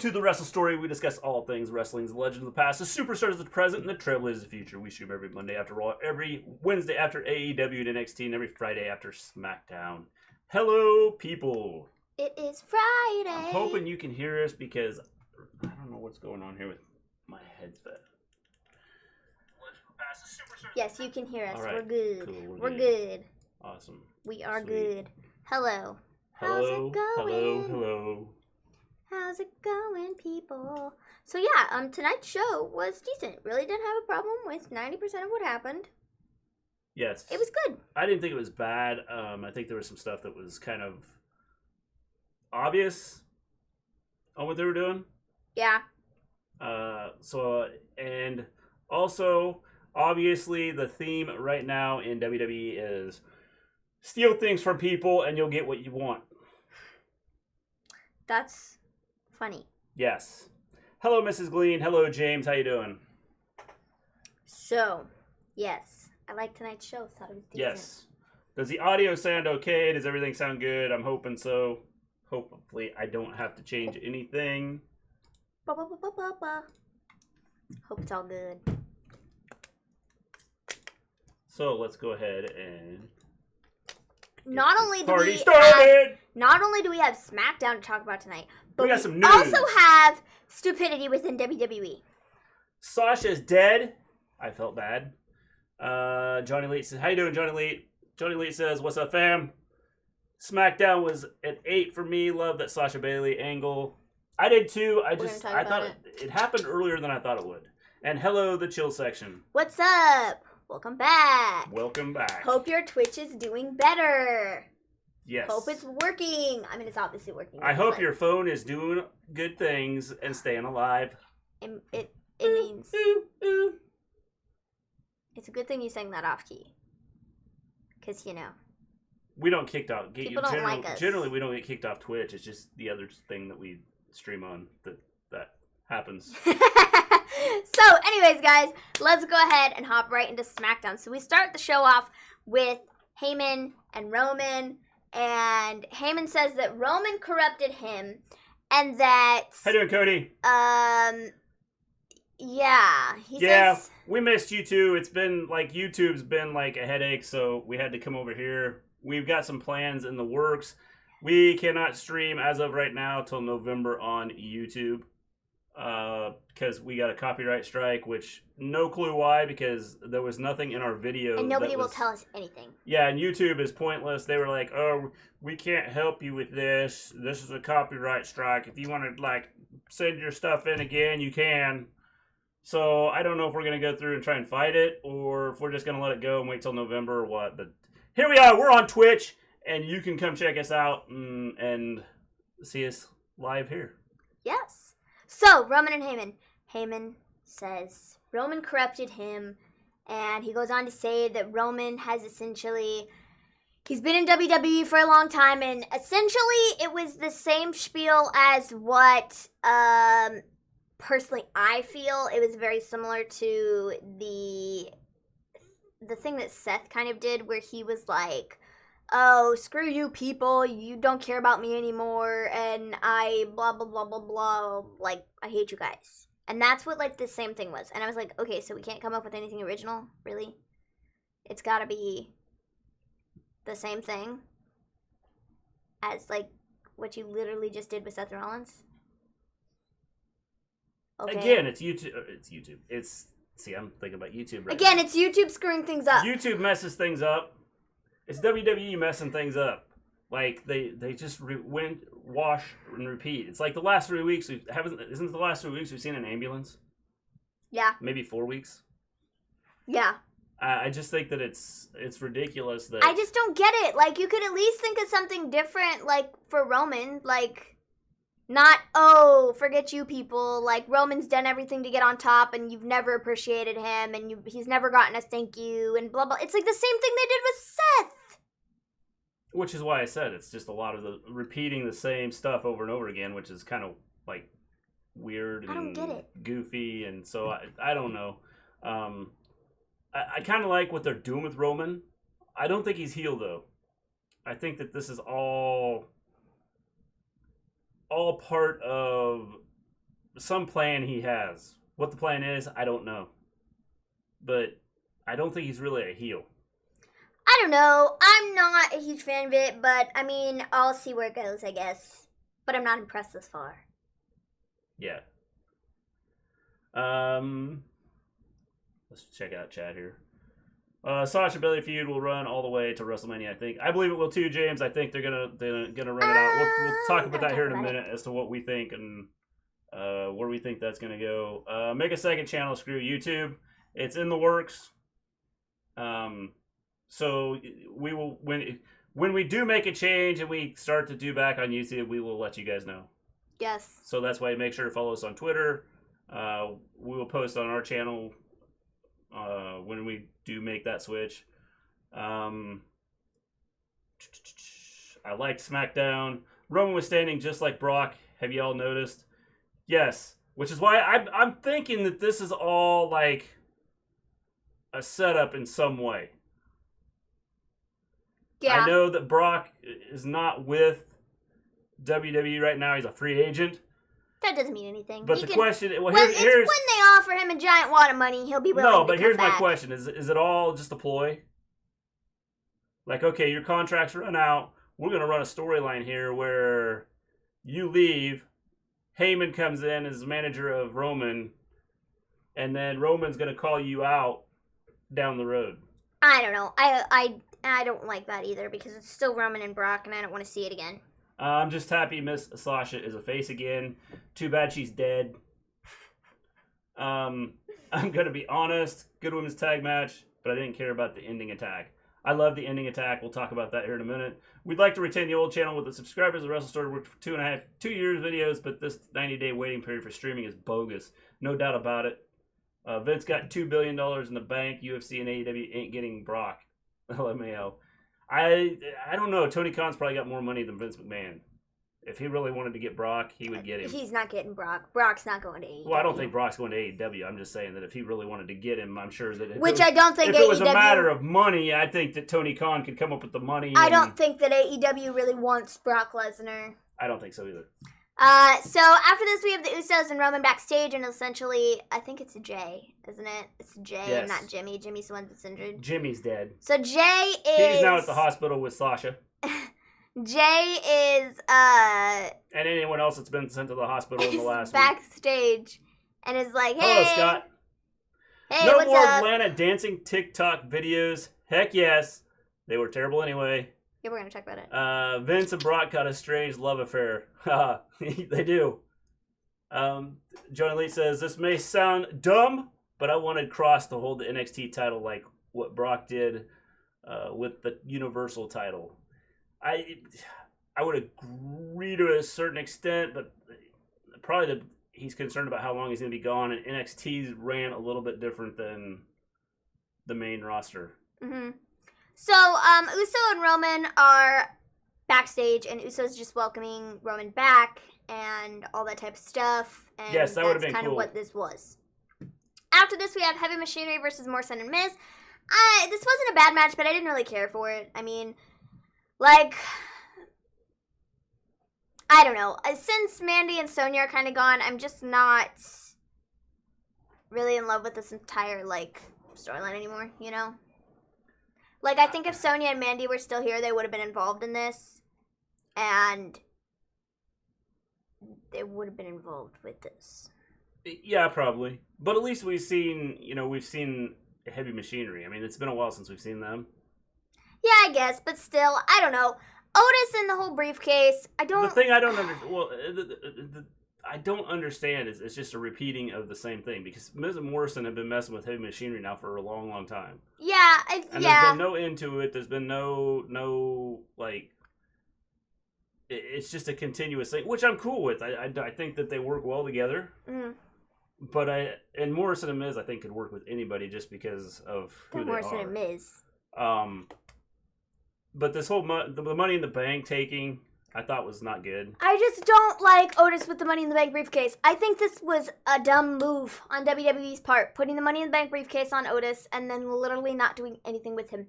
to the Wrestle Story. We discuss all things wrestling, the legends of the past, the superstars of the present, and the trailblazers of the future. We stream every Monday after Raw, every Wednesday after AEW and NXT, and every Friday after Smackdown. Hello, people. It is Friday. I'm hoping you can hear us because I don't know what's going on here with my headset. Yes, you can hear us. Right. We're good. Cool, We're good. Awesome. We are Sweet. good. Hello. Hello. How's it going? Hello. How's it going, people? So yeah, tonight's show was decent. Really didn't have a problem with 90% of what happened. Yes. It was good. I didn't think it was bad. I think there was some stuff that was kind of obvious on what they were doing. Yeah. And also, obviously, the theme right now in WWE is steal things from people and you'll get what you want. That's funny. Yes. Hello, Mrs. Gleen. Hello, James. How you doing? So, yes. I liked tonight's show. Thought it was decent. Yes. Does the audio sound okay? Does everything sound good? I'm hoping so. Hopefully, I don't have to change anything. Hope it's all good. So, let's go ahead and Not only do we have Smackdown to talk about tonight, but we got some news. Also have stupidity within WWE. Sasha's dead. I felt bad. Johnny Leet says, "How you doing, Johnny Leet?" Johnny Leet says, "What's up, fam?" Smackdown was at 8 for me. Love that Sasha Bayley angle. I did too. I thought it happened earlier than I thought it would. And hello, the chill section. What's up? Welcome back. Welcome back. Hope your Twitch is doing better. Yes. Hope it's working. I mean, it's obviously working. I hope your phone is doing good things and staying alive. It means it's a good thing you sang that off key. Because, you know. We don't kicked off. People don't like us. Generally, we don't get kicked off Twitch. It's just the other thing that we stream on that happens. So, anyways, guys, let's go ahead and hop right into SmackDown. So we start the show off with Heyman and Roman. And Heyman says that Roman corrupted him. And that... How you doing, Cody? Yeah. He says... We missed you too. It's been like YouTube's been like a headache, so we had to come over here. We've got some plans in the works. We cannot stream as of right now till November on YouTube because we got a copyright strike, which no clue why, because there was nothing in our video. And nobody will tell us anything. Yeah, and YouTube is pointless. They were like, "Oh, we can't help you with this. This is a copyright strike. If you want to like send your stuff in again, you can." So I don't know if we're going to go through and try and fight it or if we're just going to let it go and wait till November or what. But here we are. We're on Twitch, and you can come check us out and see us live here. Yes. So, Roman and Heyman. Heyman says Roman corrupted him, and he goes on to say that Roman has essentially... He's been in WWE for a long time, and essentially it was the same spiel as what... Personally, I feel it was very similar to the thing that Seth kind of did, where he was like, "Oh, screw you people, you don't care about me anymore, and I blah blah blah blah blah, like I hate you guys." And that's what like the same thing was. And I was like, okay, so we can't come up with anything original, really? It's got to be the same thing as like what you literally just did with Seth Rollins. Okay. Again, it's YouTube. I'm thinking about YouTube right Again, now. it's YouTube screwing things up. YouTube messes things up. It's WWE messing things up. Like, they just wash and repeat. It's like the last 3 weeks, isn't it the last 3 weeks we've seen an ambulance? Yeah. Maybe 4 weeks? Yeah. I just think that it's ridiculous that... I just don't get it. Like, you could at least think of something different, like, for Roman, like... Not, oh, forget you people, like, Roman's done everything to get on top, and you've never appreciated him, and he's never gotten a thank you, and blah, blah. It's like the same thing they did with Seth. Which is why I said it's just a lot of the repeating the same stuff over and over again, which is kind of, like, weird and I don't get it. Goofy, and so I don't know. I kind of like what they're doing with Roman. I don't think he's heel, though. I think that this is all part of some plan he has. What the plan is, I don't know. But I don't think he's really a heel. I don't know. I'm not a huge fan of it, but I mean, I'll see where it goes, I guess. But I'm not impressed this far. Yeah. Let's check out chat here. Sasha Bayley feud will run all the way to WrestleMania, I think. I believe it will too, James. I think they're gonna run it out. We'll talk about that here in a minute as to what we think and where we think that's gonna go. Make a second channel. Screw YouTube. It's in the works. So we will when we do make a change and we start to do back on YouTube, we will let you guys know. Yes. So that's why make sure to follow us on Twitter. We will post on our channel when we do make that switch. I liked Smackdown. Roman was standing just like Brock. Have you all noticed? Yes. Which is why I'm thinking that this is all like a setup in some way. Yeah. I know that Brock is not with WWE right now. He's a free agent. That doesn't mean anything. But question... Well, it's when they offer him a giant wad of money, he'll be willing to come back. No, but here's my question. Is it all just a ploy? Like, okay, your contract's run out. We're going to run a storyline here where you leave. Heyman comes in as manager of Roman. And then Roman's going to call you out down the road. I don't know. I don't like that either because it's still Roman and Brock, and I don't want to see it again. I'm just happy Miss Sasha is a face again. Too bad she's dead. I'm going to be honest. Good women's tag match, but I didn't care about the ending attack. I love the ending attack. We'll talk about that here in a minute. We'd like to retain the old channel with the subscribers. The Wrestle Story worked for 2 years videos, but this 90-day waiting period for streaming is bogus. No doubt about it. Vince got $2 billion in the bank. UFC and AEW ain't getting Brock. LMAO. I don't know. Tony Khan's probably got more money than Vince McMahon. If he really wanted to get Brock, he would get him. He's not getting Brock. Brock's not going to AEW. Well, I don't think Brock's going to AEW. I'm just saying that if he really wanted to get him, I'm sure that... I don't think if it was a matter of money, I think that Tony Khan could come up with the money. I don't think that AEW really wants Brock Lesnar. I don't think so either. So after this, we have the Usos and Roman backstage, and essentially, I think it's Jay, isn't it? It's Jay, yes. Not Jimmy. Jimmy's the one that's injured. Jimmy's dead. So Jay is... He's now at the hospital with Sasha. Jay is, and anyone else that's been sent to the hospital in the last backstage, and is like, hey... Hello, Scott. Hey, no what's more up? Atlanta dancing TikTok videos. Heck yes. They were terrible anyway. Yeah, we're going to talk about it. Vince and Brock got a strange love affair. They do. Johnny Lee says, this may sound dumb, but I wanted Cross to hold the NXT title like what Brock did with the Universal title. I would agree to a certain extent, but probably he's concerned about how long he's going to be gone, and NXT ran a little bit different than the main roster. Mm-hmm. So, Uso and Roman are backstage, and Uso's just welcoming Roman back and all that type of stuff. And yes, that would have been kind cool. Of what this was. After this, we have Heavy Machinery versus Morrison and Miz. This wasn't a bad match, but I didn't really care for it. I mean, like, I don't know. Since Mandy and Sonya are kind of gone, I'm just not really in love with this entire, like, storyline anymore, you know? Like, I think if Sonya and Mandy were still here, they would have been involved in this. And they would have been involved with this. Yeah, probably. But at least we've seen Heavy Machinery. I mean, it's been a while since we've seen them. Yeah, I guess. But still, I don't know. Otis in the whole briefcase, I don't... The thing I don't understand... Well, I don't understand is it's just a repeating of the same thing because Miz and Morrison have been messing with Heavy Machinery now for a long, long time. Yeah, and there's been no end to it. There's been no like. It's just a continuous thing, which I'm cool with. I think that they work well together. Mm-hmm. But and Morrison and Miz, I think, could work with anybody just because of who they Morrison are. and Miz. But this whole the Money in the Bank taking, I thought was not good. I just don't like Otis with the Money in the Bank briefcase. I think this was a dumb move on WWE's part, putting the Money in the Bank briefcase on Otis and then literally not doing anything with him.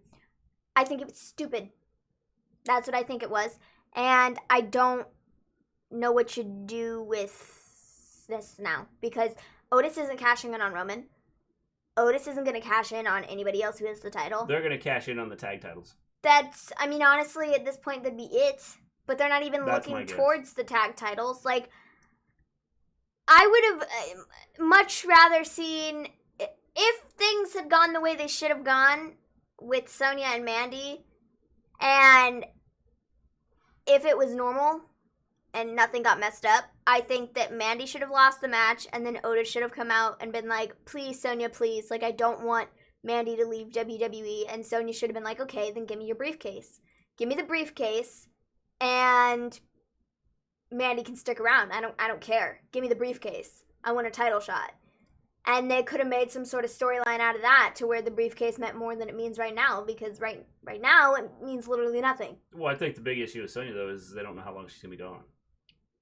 I think it was stupid. That's what I think it was. And I don't know what you do with this now because Otis isn't cashing in on Roman. Otis isn't going to cash in on anybody else who has the title. They're going to cash in on the tag titles. That's, I mean, honestly, at this point, that'd be it. But they're not even looking towards the tag titles. Like, I would have much rather seen, if things had gone the way they should have gone with Sonya and Mandy, and if it was normal and nothing got messed up, I think that Mandy should have lost the match, and then Otis should have come out and been like, please, Sonya, please. Like, I don't want Mandy to leave WWE. And Sonya should have been like, okay, then give me your briefcase. Give me the briefcase, and Mandy can stick around. I don't care. Give me the briefcase. I want a title shot. And they could have made some sort of storyline out of that to where the briefcase meant more than it means right now, because right now it means literally nothing. Well, I think the big issue with Sonya, though, is they don't know how long she's going to be gone.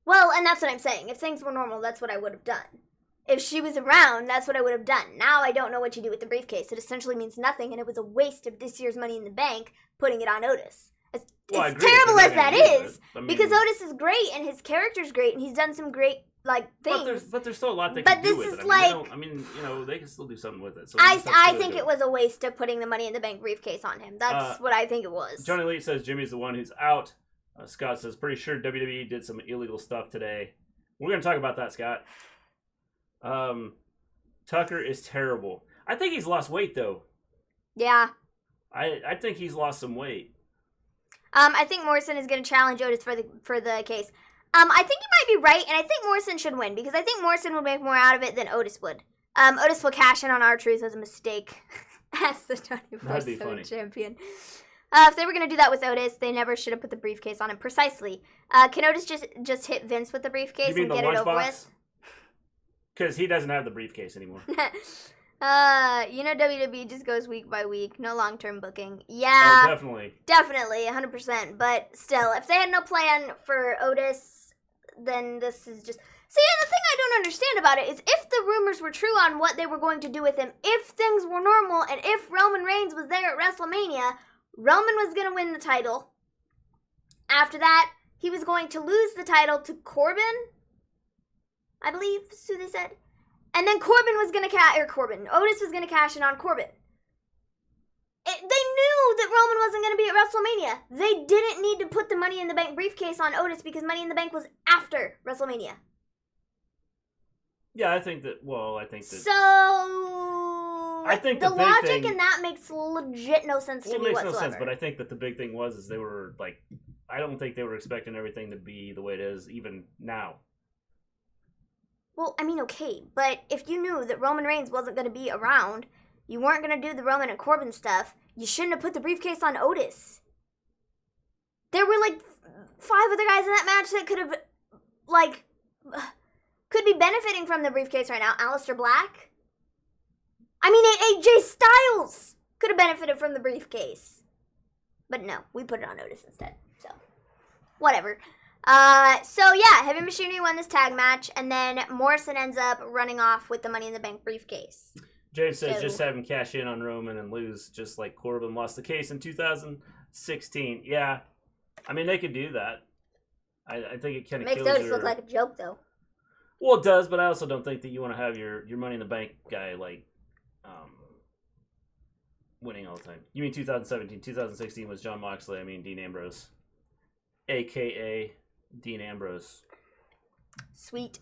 Well, and that's what I'm saying. If things were normal, that's what I would have done. If she was around, that's what I would have done. Now I don't know what you do with the briefcase. It essentially means nothing, and it was a waste of this year's Money in the Bank putting it on Otis. As terrible as that is, because Otis is great, and his character's great, and he's done some great, like, things. But there's still a lot they can do with it. They can still do something with it. So I think it was a waste of putting the Money in the Bank briefcase on him. That's what I think it was. Johnny Elite says Jimmy's the one who's out. Scott says, pretty sure WWE did some illegal stuff today. We're going to talk about that, Scott. Tucker is terrible. I think he's lost weight, though. Yeah. I think he's lost some weight. I think Morrison is going to challenge Otis for the case. I think you might be right, and I think Morrison should win, because I think Morrison would make more out of it than Otis would. Otis will cash in on R-Truth as a mistake as the 24/7 champion. If they were going to do that with Otis, they never should have put the briefcase on him. Precisely. Can Otis just hit Vince with the briefcase and get it over with? Because he doesn't have the briefcase anymore. WWE just goes week by week. No long-term booking. Yeah. Oh, definitely. Definitely, 100%. But still, if they had no plan for Otis, then this is just... See, the thing I don't understand about it is if the rumors were true on what they were going to do with him, if things were normal, and if Roman Reigns was there at WrestleMania, Roman was going to win the title. After that, he was going to lose the title to Corbin, I believe is who they said. And then Otis was going to cash in on Corbin. They knew that Roman wasn't going to be at WrestleMania. They didn't need to put the Money in the Bank briefcase on Otis because Money in the Bank was after WrestleMania. Yeah, I think that. So I think the logic in that makes legit no sense to me whatsoever. It makes no sense, but I think that the big thing was they were like, I don't think they were expecting everything to be the way it is even now. Well, I mean, okay, but if you knew that Roman Reigns wasn't going to be around, you weren't going to do the Roman and Corbin stuff, you shouldn't have put the briefcase on Otis. There were like 5 other guys in that match that could have, like, could be benefiting from the briefcase right now. Aleister Black. I mean, AJ Styles could have benefited from the briefcase. But no, we put it on Otis instead, so whatever. So yeah, Heavy Machinery won this tag match, and then Morrison ends up running off with the Money in the Bank briefcase. James says just have him cash in on Roman and lose, just like Corbin lost the case in 2016. Yeah, I mean they could do that. I think it kind of makes Otis look like a joke, though. Well, it does, but I also don't think that you want to have your Money in the Bank guy like winning all the time. You mean 2017? 2016 was Jon Moxley. I mean Dean Ambrose, aka Dean Ambrose. Sweet.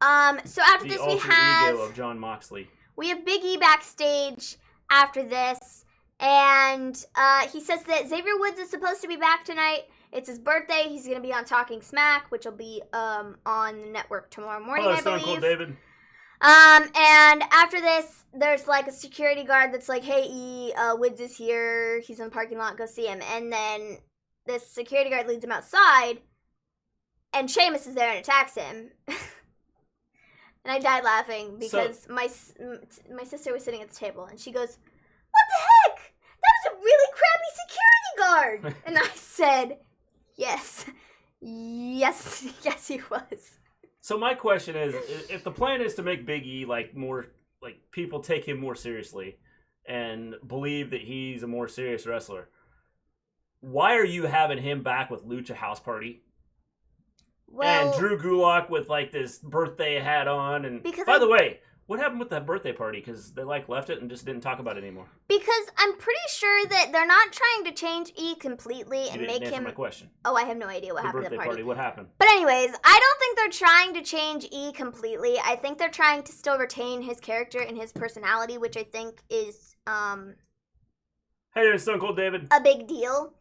So after this we have ego of Jon Moxley. We have BigE backstage after this, and he says that Xavier Woods is supposed to be back tonight. It's his birthday. He's going to be on Talking Smack, which will be on the network tomorrow morning, I believe. Stone Cold David. And after this, there's like a security guard that's like, hey, Woods is here. He's in the parking lot. Go see him. And then this security guard leads him outside, and Sheamus is there and attacks him. And I died laughing because my sister was sitting at the table, and she goes, what the heck? That was a really crappy security guard. And I said, yes, he was. So my question is, if the plan is to make BigE like more, like people take him more seriously and believe that he's a more serious wrestler, why are you having him back with Lucha House Party? Well, and Drew Gulak with like this birthday hat on. And by the way, what happened with that birthday party? Because they like left it and just didn't talk about it anymore. Because I'm pretty sure that they're not trying to change E completely and make him. My question. Oh, I have no idea what happened at the party. What happened? But anyways, I don't think they're trying to change E completely. I think they're trying to still retain his character and his personality, which I think is Hey there, Stone Cold David. a big deal.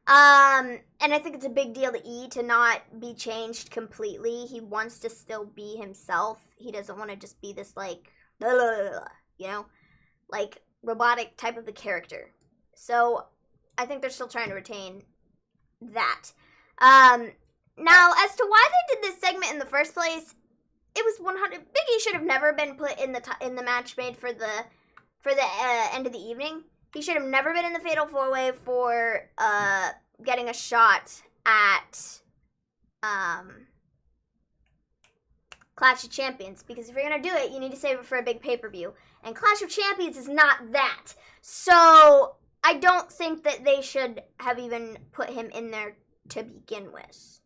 And I think it's a big deal to E to not be changed completely. He wants to still be himself. He doesn't want to just be this, like, you know, like, robotic type of a character. So, I think they're still trying to retain that. Now, as to why they did this segment in the first place, it was 100. BigE should have never been put in the match made for the end of the evening. He should have never been in the Fatal 4-Way for getting a shot at Clash of Champions. Because if you're going to do it, you need to save it for a big pay-per-view. And Clash of Champions is not that. So, I don't think that they should have even put him in there to begin with.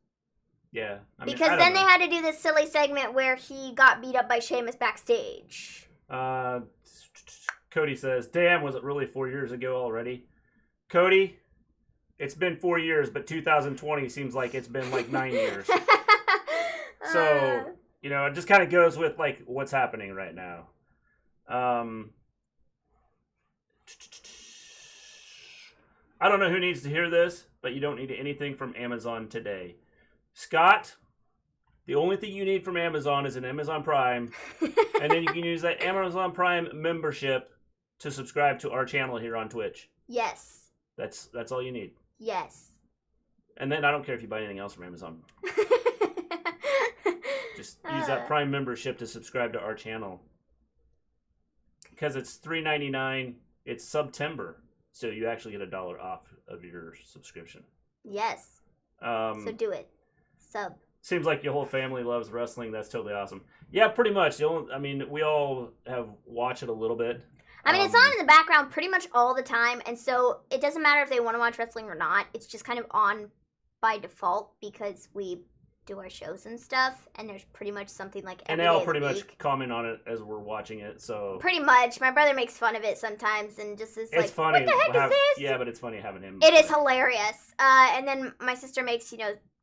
Yeah. Because then they had to do this silly segment where he got beat up by Sheamus backstage. Cody says, damn, was it really 4 years ago already? Cody, it's been 4 years, but 2020 seems like it's been like 9 years. So, you know, it just kind of goes with like what's happening right now. I don't know who needs to hear this, but you don't need anything from Amazon today. Scott, the only thing you need from Amazon is an Amazon Prime, and then you can use that Amazon Prime membership to subscribe to our channel here on Twitch. Yes. That's all you need. Yes. And then I don't care if you buy anything else from Amazon. Just use that Prime membership to subscribe to our channel. Because it's $3.99. It's September, so you actually get $1 off of your subscription. Yes. So do it. Sub. Seems like your whole family loves wrestling. That's totally awesome. Yeah, pretty much. We all have watched it a little bit. I mean, it's on in the background pretty much all the time, and so it doesn't matter if they want to watch wrestling or not. It's just kind of on by default because we do our shows and stuff, and there's pretty much something like every day. And they all pretty much comment on it as we're watching it, so... Pretty much. My brother makes fun of it sometimes and just is like, funny. What the heck is this? Yeah, but it's funny having him... It is hilarious. And then my sister makes,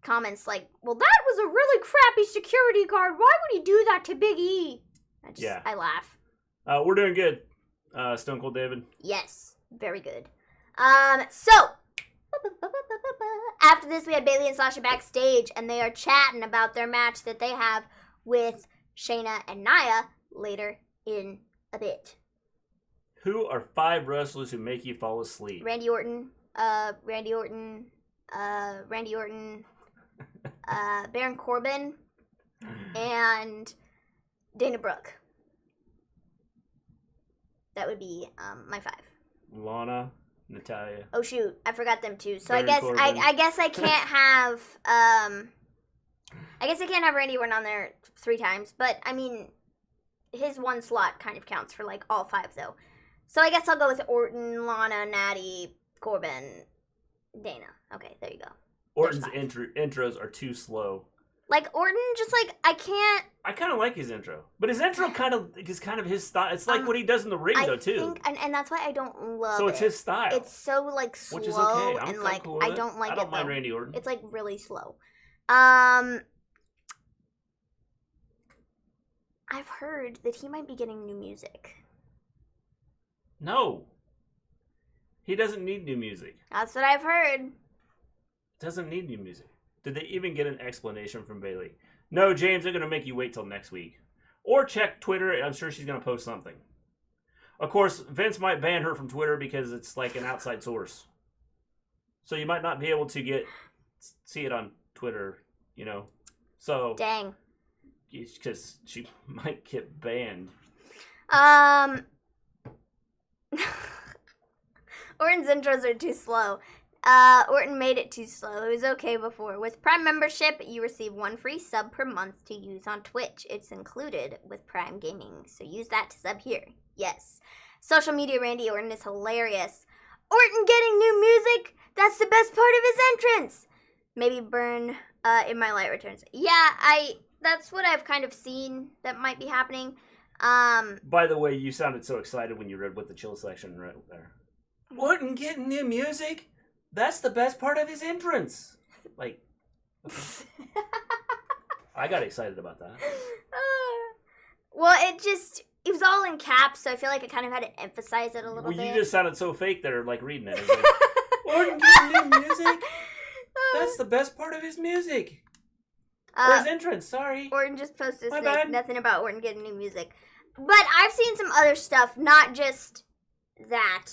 comments like, well, that was a really crappy security guard. Why would he do that to BigE? I laugh. We're doing good. Stone Cold David. Yes, very good. So after this, we had Bayley and Sasha backstage, and they are chatting about their match that they have with Shayna and Nia later in a bit. Who are 5 wrestlers who make you fall asleep? Randy Orton, Baron Corbin, and Dana Brooke. That would be my 5. Lana, Natalya. Oh shoot, I forgot them too. So Baron Corbin. I guess I can't have Randy Orton on there 3 times, but I mean his one slot kind of counts for like all 5 though. So I guess I'll go with Orton, Lana, Natty, Corbin, Dana. Okay, there you go. Orton's intros are too slow. Like Orton, just like I kind of like his intro, but his intro is kind of his style. It's like what he does in the ring though too. And that's why I don't love it. So it's his style. It's so like slow, which is okay. And like cool I don't like it. I don't mind Randy Orton. It's like really slow. I've heard that he might be getting new music. No. He doesn't need new music. That's what I've heard. Doesn't need new music. Did they even get an explanation from Bayley? No, James, they're going to make you wait till next week. Or check Twitter. I'm sure she's going to post something. Of course, Vince might ban her from Twitter because it's like an outside source. So you might not be able to see it on Twitter, So dang. Because she might get banned. Orton's intros are too slow. Orton made it too slow. It was okay before. With Prime membership, you receive 1 free sub per month to use on Twitch. It's included with Prime Gaming, so use that to sub here. Yes. Social media Randy Orton is hilarious. Orton getting new music? That's the best part of his entrance. Maybe burn if my light returns. Yeah, that's what I've kind of seen that might be happening. By the way, you sounded so excited when you read what the chill section right there. Orton getting new music? That's the best part of his entrance. Like, okay. I got excited about that. Well, it was all in caps, so I feel like I kind of had to emphasize it a little bit. Well, you just sounded so fake there, like reading it. Like, Orton getting new music? That's the best part of his music. Or his entrance, sorry. Orton just posted this thing, nothing about Orton getting new music. But I've seen some other stuff, not just that.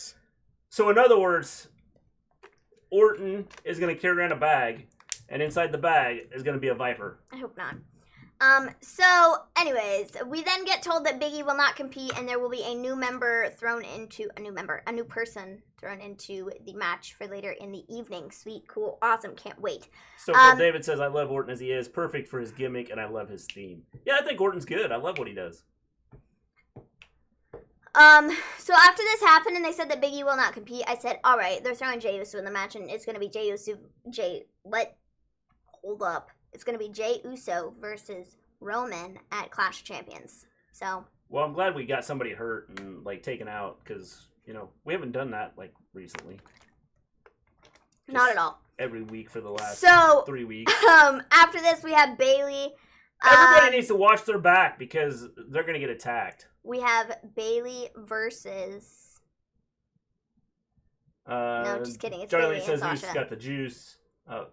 So in other words, Orton is going to carry around a bag, and inside the bag is going to be a Viper. I hope not. So, anyways, we then get told that BigE will not compete, and there will be a new person thrown into the match for later in the evening. Sweet, cool, awesome, can't wait. So David says, I love Orton as he is, perfect for his gimmick, and I love his theme. Yeah, I think Orton's good. I love what he does. So after this happened and they said that BigE will not compete, I said, all right, they're throwing Jey Uso in the match, and it's going to be It's going to be Jey Uso versus Roman at Clash of Champions. So. Well, I'm glad we got somebody hurt and, like, taken out, because, you know, we haven't done that, like, recently. Not at all. Every week for the last 3 weeks. After this, we have Bayley. Everybody needs to watch their back, because they're going to get attacked. We have Bayley versus... no, just kidding. It's Charlie Bayley says and he's Sasha. got the juice.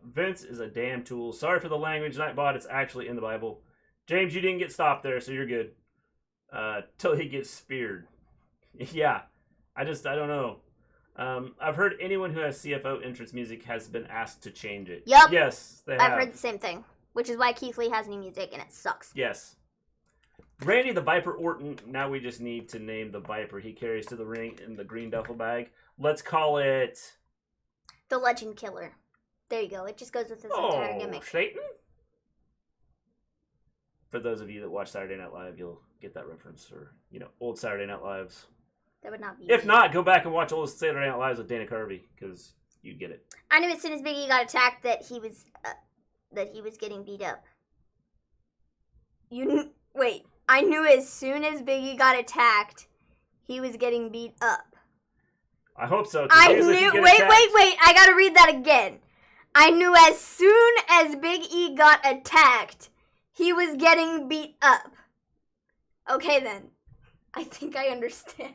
Vince is a damn tool. Sorry for the language, Nightbot. It's actually in the Bible. James, you didn't get stopped there, so you're good. Till he gets speared. Yeah. I don't know. I've heard anyone who has CFO entrance music has been asked to change it. Yep. Yes, they have. I've heard the same thing, which is why Keith Lee has new music, and it sucks. Yes. Randy the Viper Orton. Now we just need to name the Viper he carries to the ring in the green duffel bag. Let's call it... The Legend Killer. There you go. It just goes with his entire gimmick. Satan? For those of you that watch Saturday Night Live, you'll get that reference. Or, you know, old Saturday Night Lives. That would not be If not, go back and watch old Saturday Night Lives with Dana Carvey, because you get it. I knew as soon as BigE got attacked that he was getting beat up. Wait. I knew as soon as BigE got attacked, he was getting beat up. I hope so. I knew. Wait. I gotta read that again. I knew as soon as BigE got attacked, he was getting beat up. Okay, then. I think I understand.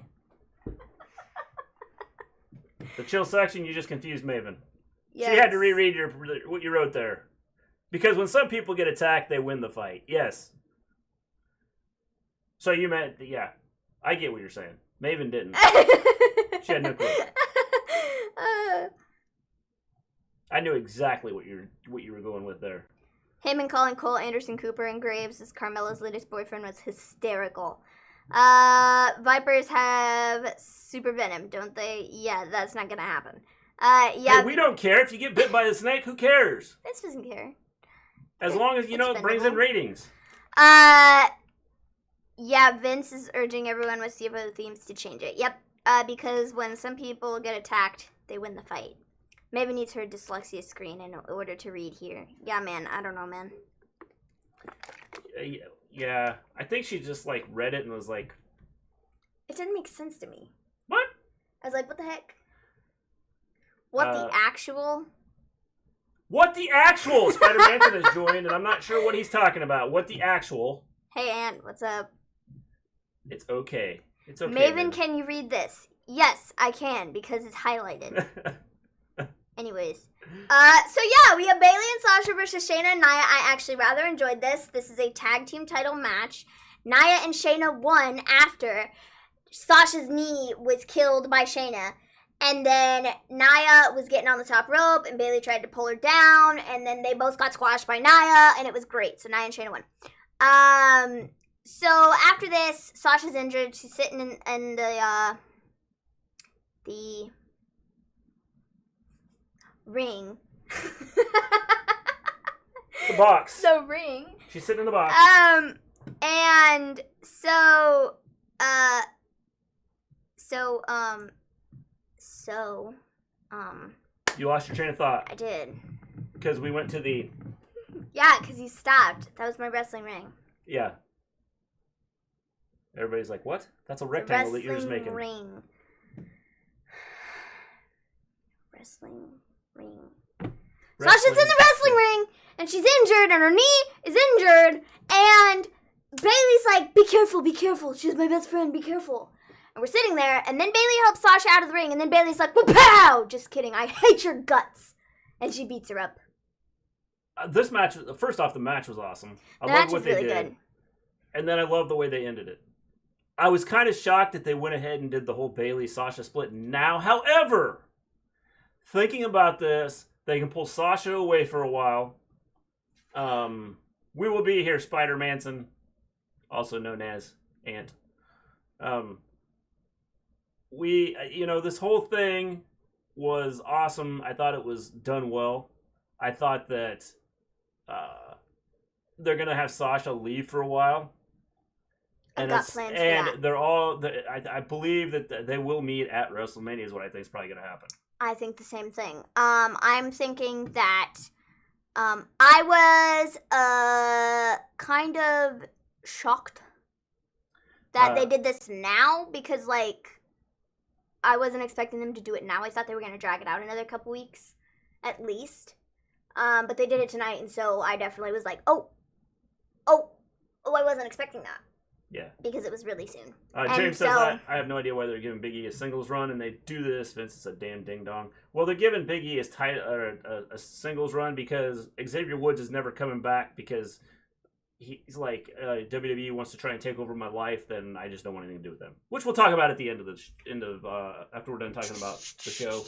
The chill section, you just confused Maven. Yes. So you had to reread what you wrote there. Because when some people get attacked, they win the fight. Yes. So you meant, yeah. I get what you're saying. Maven didn't. She had no clue. I knew exactly what you were going with there. Him and calling Cole Anderson Cooper and Graves as Carmella's latest boyfriend was hysterical. Vipers have super venom, don't they? Yeah, that's not gonna happen. Yeah. Hey, we don't care. If you get bit by the snake, who cares? Vince doesn't care. As long as, you know, it brings in ratings. Yeah, Vince is urging everyone with CFO themes to change it. Yep, because when some people get attacked, they win the fight. Maven needs her dyslexia screen in order to read here. Yeah, man, I don't know, man. Yeah, I think she just, like, read it and was like... It didn't make sense to me. What? I was like, what the heck? What the actual? What the actual? Spider-Man has joined, and I'm not sure what he's talking about. What the actual? Hey, Aunt, what's up? It's okay. It's okay. Maven, can you read this? Yes, I can, because it's highlighted. Anyways. So yeah, we have Bayley and Sasha versus Shayna and Nia. I actually rather enjoyed this. This is a tag team title match. Nia and Shayna won after Sasha's knee was killed by Shayna. And then Nia was getting on the top rope, and Bayley tried to pull her down, and then they both got squashed by Nia, and it was great. So Nia and Shayna won. So after this, Sasha's injured. She's sitting in the ring. The box. The ring. She's sitting in the box. And so you lost your train of thought. I did. because we went to the... Yeah, because you stopped. That was my wrestling ring. Yeah. Everybody's like, what? That's a rectangle that you're just making. Ring. Wrestling ring. Sasha's in the wrestling ring, and she's injured, and her knee is injured, and Bayley's like, be careful, be careful. She's my best friend, be careful. And we're sitting there, and then Bayley helps Sasha out of the ring, and then Bayley's like, pow! Just kidding, I hate your guts. And she beats her up. This match, first off, the match was awesome. I love what they really did. Good. And then I love the way they ended it. I was kind of shocked that they went ahead and did the whole Bayley-Sasha split now. However, thinking about this, they can pull Sasha away for a while. We will be here, Spider Manson, also known as Ant. This whole thing was awesome. I thought it was done well. I thought that they're going to have Sasha leave for a while. I've got plans for that. They're all, I believe that they will meet at WrestleMania is what I think is probably going to happen. I think the same thing. I'm thinking that I was kind of shocked that they did this now because, like, I wasn't expecting them to do it now. I thought they were going to drag it out another couple weeks, at least. But they did it tonight, and so I definitely was like, oh, I wasn't expecting that. Yeah. Because it was really soon. James says, I have no idea why they're giving BigE a singles run, and they do this. Vince is a damn ding-dong. Well, they're giving BigE a singles run because Xavier Woods is never coming back because he's like, WWE wants to try and take over my life, then I just don't want anything to do with them. Which we'll talk about at the end of after we're done talking about the show.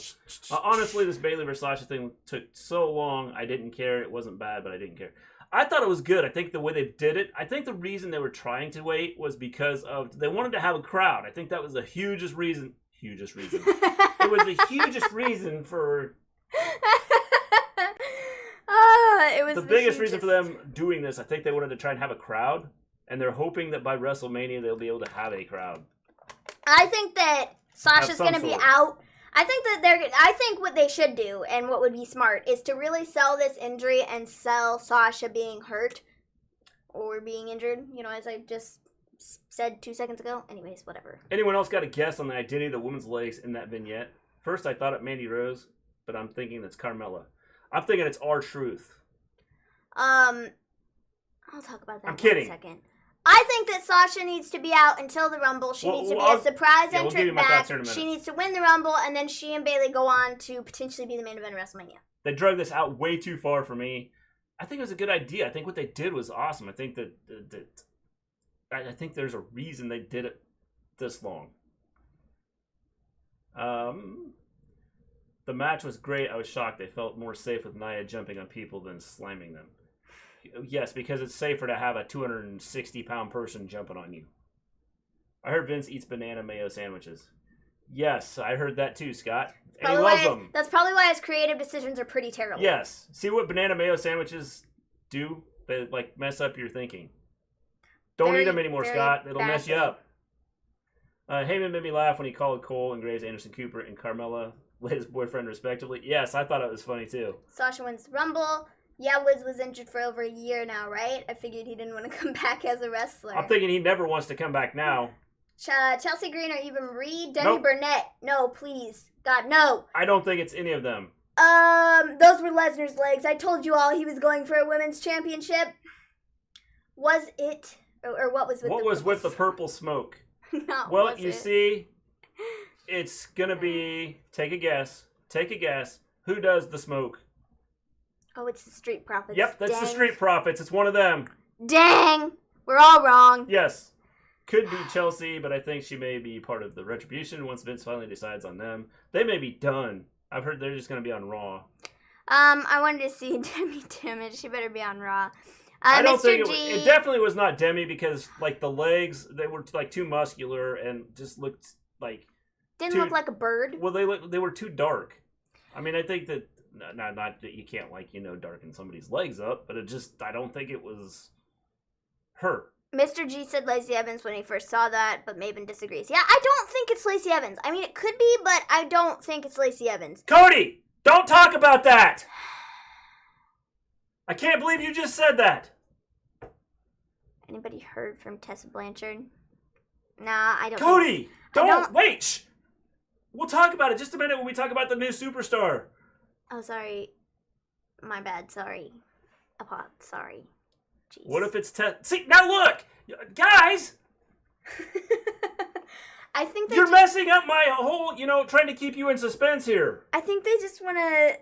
Honestly, this Bayley versus Sasha thing took so long, I didn't care. It wasn't bad, but I didn't care. I thought it was good. I think the way they did it, I think the reason they were trying to wait was because of they wanted to have a crowd. I think that was the hugest reason. It was the hugest reason for. It was the biggest reason for them doing this. I think they wanted to try and have a crowd, and they're hoping that by WrestleMania they'll be able to have a crowd. I think that Sasha's going to be out. I think what they should do and what would be smart is to really sell this injury and sell Sasha being hurt or being injured, as I just said 2 seconds ago. Anyways, whatever. Anyone else got a guess on the identity of the woman's legs in that vignette? First, I thought it Mandy Rose, but I'm thinking it's Carmella. I'm thinking it's R-Truth. I'll talk about that I'm kidding. In a second. I think that Sasha needs to be out until the Rumble. She needs to be a surprise entrant back. She needs to win the Rumble, and then she and Bayley go on to potentially be the main event of WrestleMania. They drug this out way too far for me. I think it was a good idea. I think what they did was awesome. I think that I think there's a reason they did it this long. The match was great. I was shocked. They felt more safe with Nia jumping on people than slamming them. Yes, because it's safer to have a 260-pound person jumping on you. I heard Vince eats banana mayo sandwiches. Yes, I heard that too, Scott. And he loves them. That's probably why his creative decisions are pretty terrible. Yes. See what banana mayo sandwiches do? They, mess up your thinking. Don't eat them anymore, Scott. It'll mess you up. Heyman made me laugh when he called Cole and Graves Anderson Cooper and Carmella his boyfriend, respectively. Yes, I thought it was funny, too. Sasha wins the Rumble. Yeah, Woods was injured for over a year now, right? I figured he didn't want to come back as a wrestler. I'm thinking he never wants to come back now. Chelsea Green or Eva Marie? Demi Burnett. No, please. God, no. I don't think it's any of them. Those were Lesnar's legs. I told you all he was going for a women's championship. Was it? Or what was with with the purple smoke? Well, you see, it's going to be, take a guess. Who does the smoke? Oh, it's the Street Profits. Yep, that's the Street Profits. It's one of them. Dang. We're all wrong. Yes. Could be Chelsea, but I think she may be part of the Retribution once Vince finally decides on them. They may be done. I've heard they're just going to be on Raw. I wanted to see Demi Damage. She better be on Raw. I don't think it definitely was not Demi because, the legs, they were, too muscular and just looked like... Didn't look like a bird? Well, they were too dark. I mean, I think that... Not that you can't, darken somebody's legs up, but I don't think it was her. Mr. G said Lacey Evans when he first saw that, but Maven disagrees. Yeah, I don't think it's Lacey Evans. I mean, it could be, but I don't think it's Lacey Evans. Cody! Don't talk about that! I can't believe you just said that. Anybody heard from Tessa Blanchard? Nah, I don't. Cody, don't wait. Shh. We'll talk about it just a minute when we talk about the new superstar. Oh, sorry. My bad. Sorry. Sorry. Jeez. What if it's See, now look, guys. I think you're messing up my whole, trying to keep you in suspense here. I think they just want to.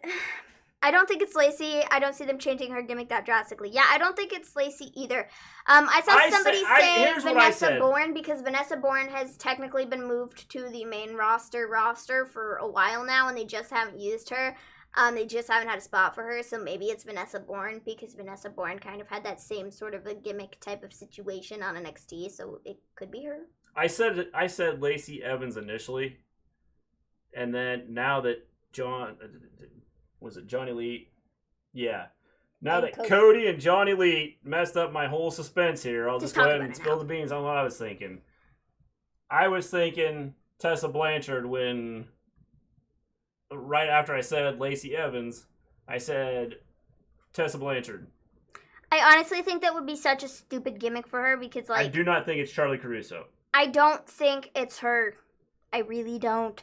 I don't think it's Lacey. I don't see them changing her gimmick that drastically. Yeah, I don't think it's Lacey either. I saw somebody say Vanessa Bourne because Vanessa Bourne has technically been moved to the main roster for a while now, and they just haven't used her. They just haven't had a spot for her, so maybe it's Vanessa Bourne because Vanessa Bourne kind of had that same sort of a gimmick type of situation on NXT, so it could be her. I said Lacey Evans initially, and then now that Johnny Elite? Yeah. Now that Cody and Johnny Elite messed up my whole suspense here, I'll just go ahead and spill the beans on what I was thinking. I was thinking Tessa Blanchard right after I said Lacey Evans, I said Tessa Blanchard. I honestly think that would be such a stupid gimmick for her because, I do not think it's Charlie Caruso. I don't think it's her. I really don't.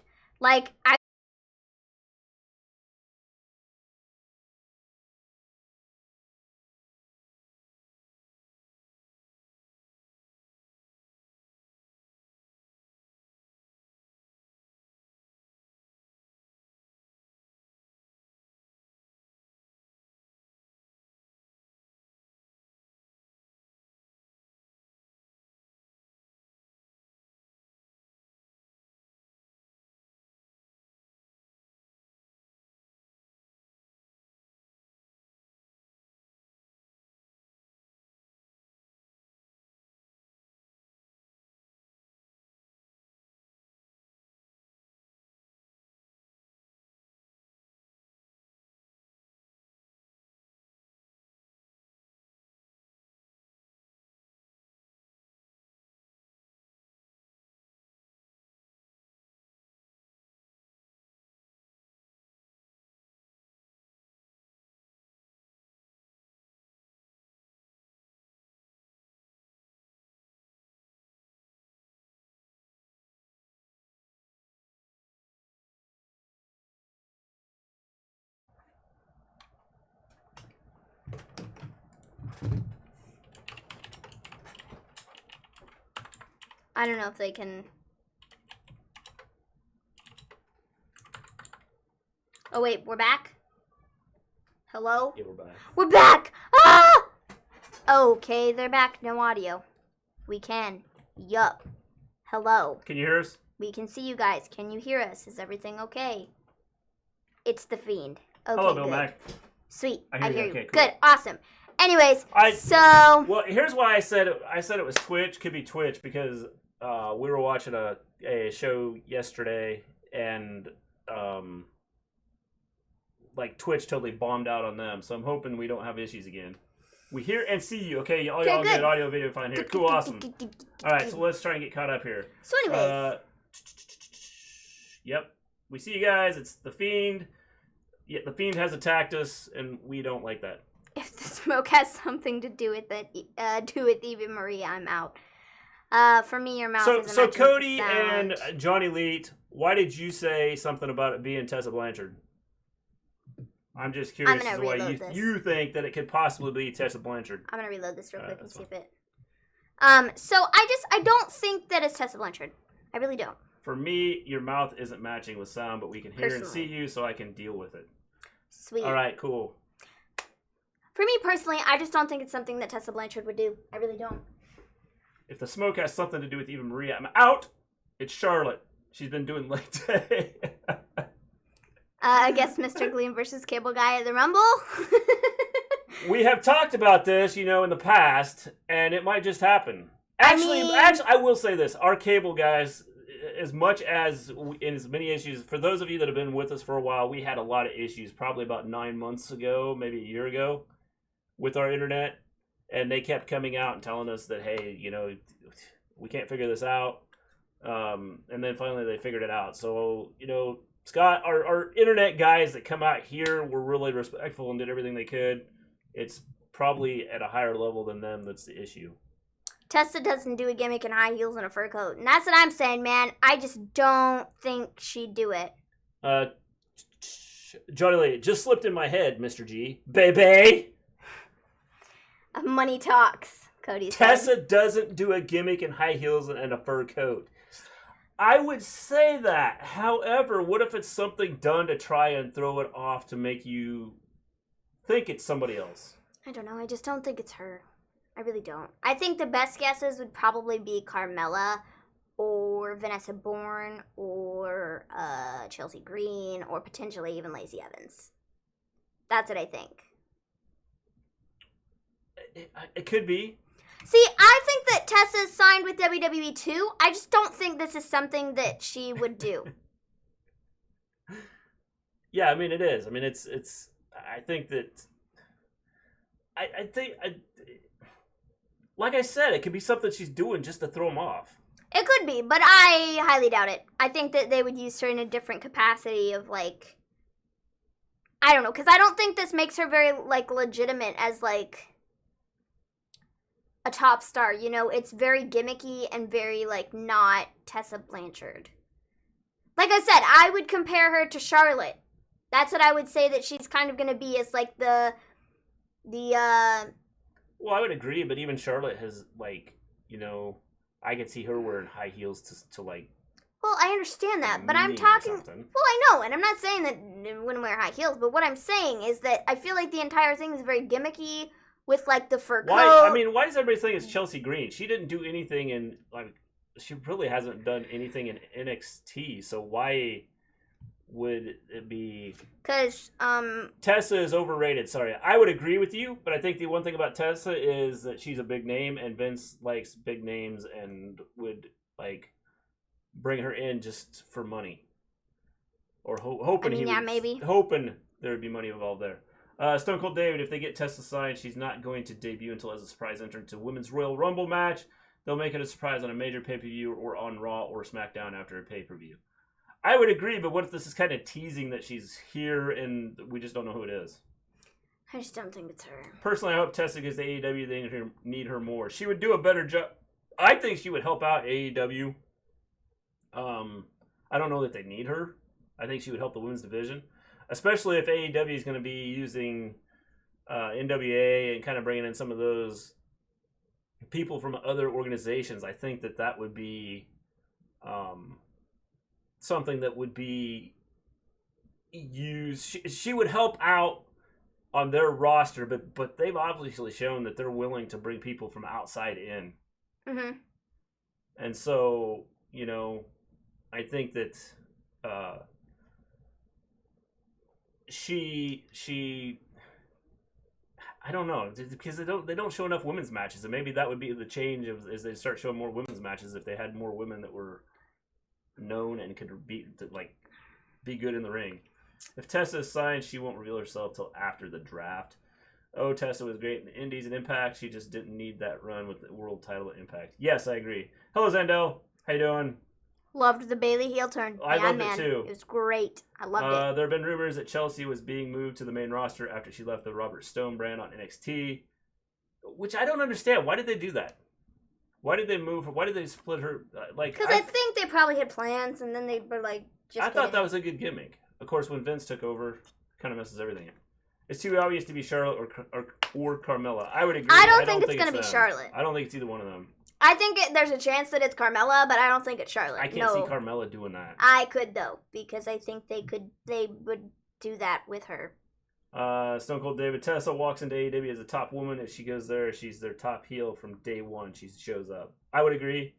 I don't know if they can. Oh wait, we're back? Hello? Yeah, we're back. We're back! Ah! Okay, they're back. No audio. We can. Yup. Hello. Can you hear us? We can see you guys. Can you hear us? Is everything okay? It's the Fiend. Okay, hello, Bill good. Mac. Sweet. I hear you. Okay, cool. Good. Awesome. Anyways, well, here's why I said it was Twitch. Could be Twitch because we were watching a show yesterday and Twitch totally bombed out on them. So I'm hoping we don't have issues again. We hear and see you. Okay, all y'all good audio, video fine here. Cool, awesome. All right, so let's try and get caught up here. So anyways. Yep. We see you guys. It's the Fiend. Yeah, the Fiend has attacked us, and we don't like that. If the smoke has something to do with it, do with Eva Marie, I'm out. For me, your mouth is So Cody and Johnny Elite, why did you say something about it being Tessa Blanchard? I'm just curious as to why you think that it could possibly be Tessa Blanchard. I'm gonna reload this real quick and see if it. So I don't think that it's Tessa Blanchard. I really don't. For me, your mouth isn't matching with sound, but we can hear and see you, so I can deal with it. Sweet. All right, cool. For me personally, I just don't think it's something that Tessa Blanchard would do. I really don't. If the smoke has something to do with Eva Marie, I'm out. It's Charlotte. She's been doing late today. I guess Mister Gleen versus Cable Guy at the Rumble. We have talked about this, in the past, and it might just happen. Actually, I will say this. Our Cable Guys, as much as in as many issues, for those of you that have been with us for a while, we had a lot of issues probably about 9 months ago, maybe a year ago, with our internet. And they kept coming out and telling us that, hey, we can't figure this out. And then finally they figured it out. So, Scott, our internet guys that come out here were really respectful and did everything they could. it's probably at a higher level than them that's the issue. Tessa doesn't do a gimmick in high heels and a fur coat. And that's what I'm saying, man. I just don't think she'd do it. Johnny Lee, just slipped in my head, Mr. G. Baby! Money talks, Cody said. Tessa doesn't do a gimmick in high heels and a fur coat. I would say that. However, what if it's something done to try and throw it off to make you think it's somebody else? I don't know. I just don't think it's her. I really don't. I think the best guesses would probably be Carmella or Vanessa Bourne or Chelsea Green or potentially even Lacey Evans. That's what I think. It could be. See, I think that Tessa's signed with WWE too. I just don't think this is something that she would do. Yeah, I mean, it is. I mean, it's. I think that. I think. Like I said, it could be something she's doing just to throw them off. It could be, but I highly doubt it. I think that they would use her in a different capacity of, like, I don't know, because I don't think this makes her very, like, legitimate as, like, a top star, you know? It's very gimmicky and very, like, not Tessa Blanchard. Like I said, I would compare her to Charlotte. That's what I would say that she's kind of going to be, as, like, the Well, I would agree, but even Charlotte has, like, you know, I could see her wearing high heels to like... Well, I understand that, but I'm talking... Well, I know, and I'm not saying that they wouldn't wear high heels, but what I'm saying is that I feel like the entire thing is very gimmicky with, like, the fur coat. I mean, why does everybody think it's Chelsea Green? She didn't do anything in, like, she really hasn't done anything in NXT, so why would it be... Because, Tessa is overrated, sorry. I would agree with you, but I think the one thing about Tessa is that she's a big name, and Vince likes big names and would, like, bring her in just for money. Or hoping hoping there would be money involved there. Stone Cold David, if they get Tessa signed, she's not going to debut until as a surprise entrant to Women's Royal Rumble match. They'll make it a surprise on a major pay-per-view or on Raw or SmackDown after a pay-per-view. I would agree, but what if this is kind of teasing that she's here and we just don't know who it is? I just don't think it's her. Personally, I hope Tessa gets to AEW. They need her more. She would do a better job. I think she would help out AEW. I don't know that they need her. I think she would help the women's division, especially if AEW is going to be using NWA and kind of bringing in some of those people from other organizations. I think that would be something that would be used. She would help out on their roster, but they've obviously shown that they're willing to bring people from outside in. Mm-hmm. And so, you know, I think that she I don't know, because they don't show enough women's matches, and maybe that would be the change as they start showing more women's matches if they had more women that were known and could be good in the ring. If Tessa is signed, she won't reveal herself till after the draft. Oh, Tessa was great in the Indies and Impact. She just didn't need that run with the world title at Impact. Yes, I agree. Hello, Zendo. How you doing? Loved the Bayley heel turn. I loved it too. It was great. I loved it. There have been rumors that Chelsea was being moved to the main roster after she left the Robert Stone brand on NXT, which I don't understand. Why did they do that? Why did they move her? Why did they split her? Because I think they probably had plans, and then they were like, just. I thought that was a good gimmick. Of course, when Vince took over, kind of messes everything up. It's too obvious to be Charlotte or Carmella. I would agree. I don't think it's going to be Charlotte. I don't think it's either one of them. I think there's a chance that it's Carmella, but I don't think it's Charlotte. I can't see Carmella doing that. I could though, because I think they would do that with her. Stone Cold David, Tessa walks into AEW as a top woman. If she goes there, she's their top heel from day one. She shows up. I would agree.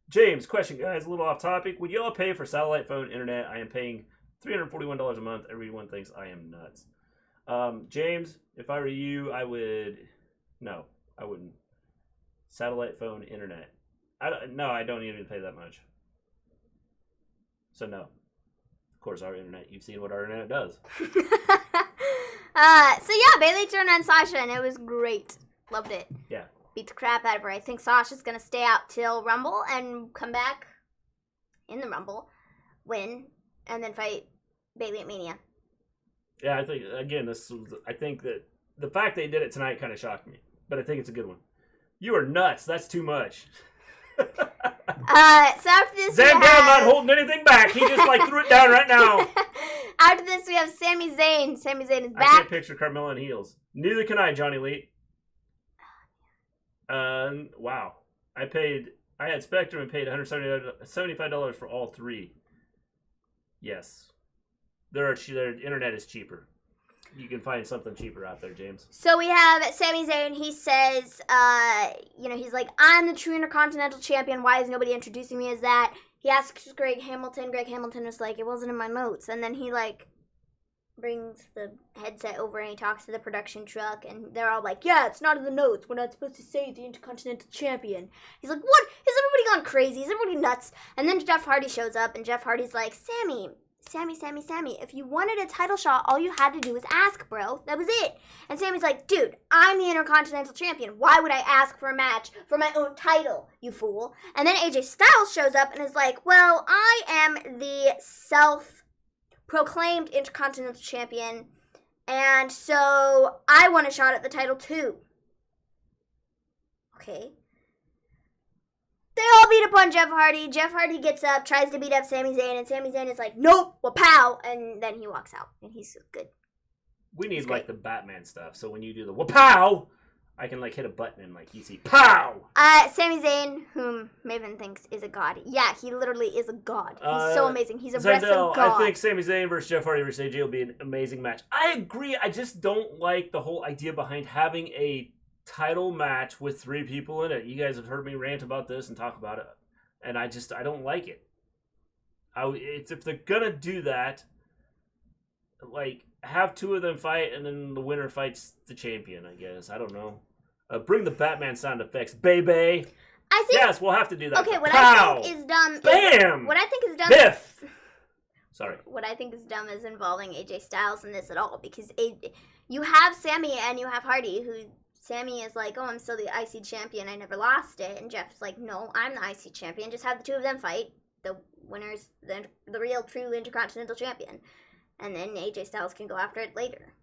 James, question, guys, a little off topic. Would you all pay for satellite phone internet? I am paying $341 a month. Everyone thinks I am nuts. James, if I were you, I would. No, I wouldn't. Satellite phone internet. I don't need to pay that much. So no. Of course, our internet. You've seen what our internet does. So yeah, Bayley turned on Sasha, and it was great. Loved it. Yeah. Beat the crap out of her. I think Sasha's gonna stay out till Rumble and come back in the Rumble, win, and then fight Bayley at Mania. Yeah, I think again, I think that the fact they did it tonight kind of shocked me, but I think it's a good one. You are nuts. That's too much. So after this, Zandan not holding anything back. He just like threw it down right now. After this, we have Sami Zayn. Sami Zayn is back. I can't picture Carmella in heels. Neither can I, Johnny Lee. Wow. I had Spectrum and paid $175 for all three. Yes. Their internet is cheaper. You can find something cheaper out there, James. So we have Sami Zayn. He says, he's like, I'm the true Intercontinental Champion. Why is nobody introducing me as that? He asks Greg Hamilton. Greg Hamilton is like, it wasn't in my notes. And then he, like, brings the headset over and he talks to the production truck. And they're all like, yeah, it's not in the notes. We're not supposed to say the Intercontinental Champion. He's like, what? Is everybody gone crazy? Is everybody nuts? And then Jeff Hardy shows up. And Jeff Hardy's like, Sammy, if you wanted a title shot, all you had to do was ask, bro. That was it. And Sammy's like, dude, I'm the Intercontinental Champion. Why would I ask for a match for my own title, you fool? And then AJ Styles shows up and is like, well, I am the self-proclaimed Intercontinental Champion, and so I want a shot at the title too. Okay. They all beat up on Jeff Hardy. Jeff Hardy gets up, tries to beat up Sami Zayn, and Sami Zayn is like, nope, well, pow, and then he walks out, and he's good. We need, like, the Batman stuff, so when you do the wapow, I can, like, hit a button and, like, you see, pow! Sami Zayn, whom Maven thinks is a god. Yeah, he literally is a god. He's so amazing. He's a wrestling god. I think Sami Zayn versus Jeff Hardy versus AJ will be an amazing match. I agree. I just don't like the whole idea behind having a title match with 3 people in it. You guys have heard me rant about this and talk about it, and I don't like it. If they're gonna do that, like, have 2 of them fight and then the winner fights the champion, I guess. I don't know. Bring the Batman sound effects, baby. I think, yes, we'll have to do that. Okay, what Pow! I think is dumb. Bam! What I think is dumb. Biff. Sorry. What I think is dumb is involving AJ Styles in this at all, because you have Sammy and you have Hardy, who Sammy is like, oh, I'm still the IC champion. I never lost it. And Jeff's like, no, I'm the IC champion. Just have the 2 of them fight. The winner's the real, true Intercontinental Champion. And then AJ Styles can go after it later.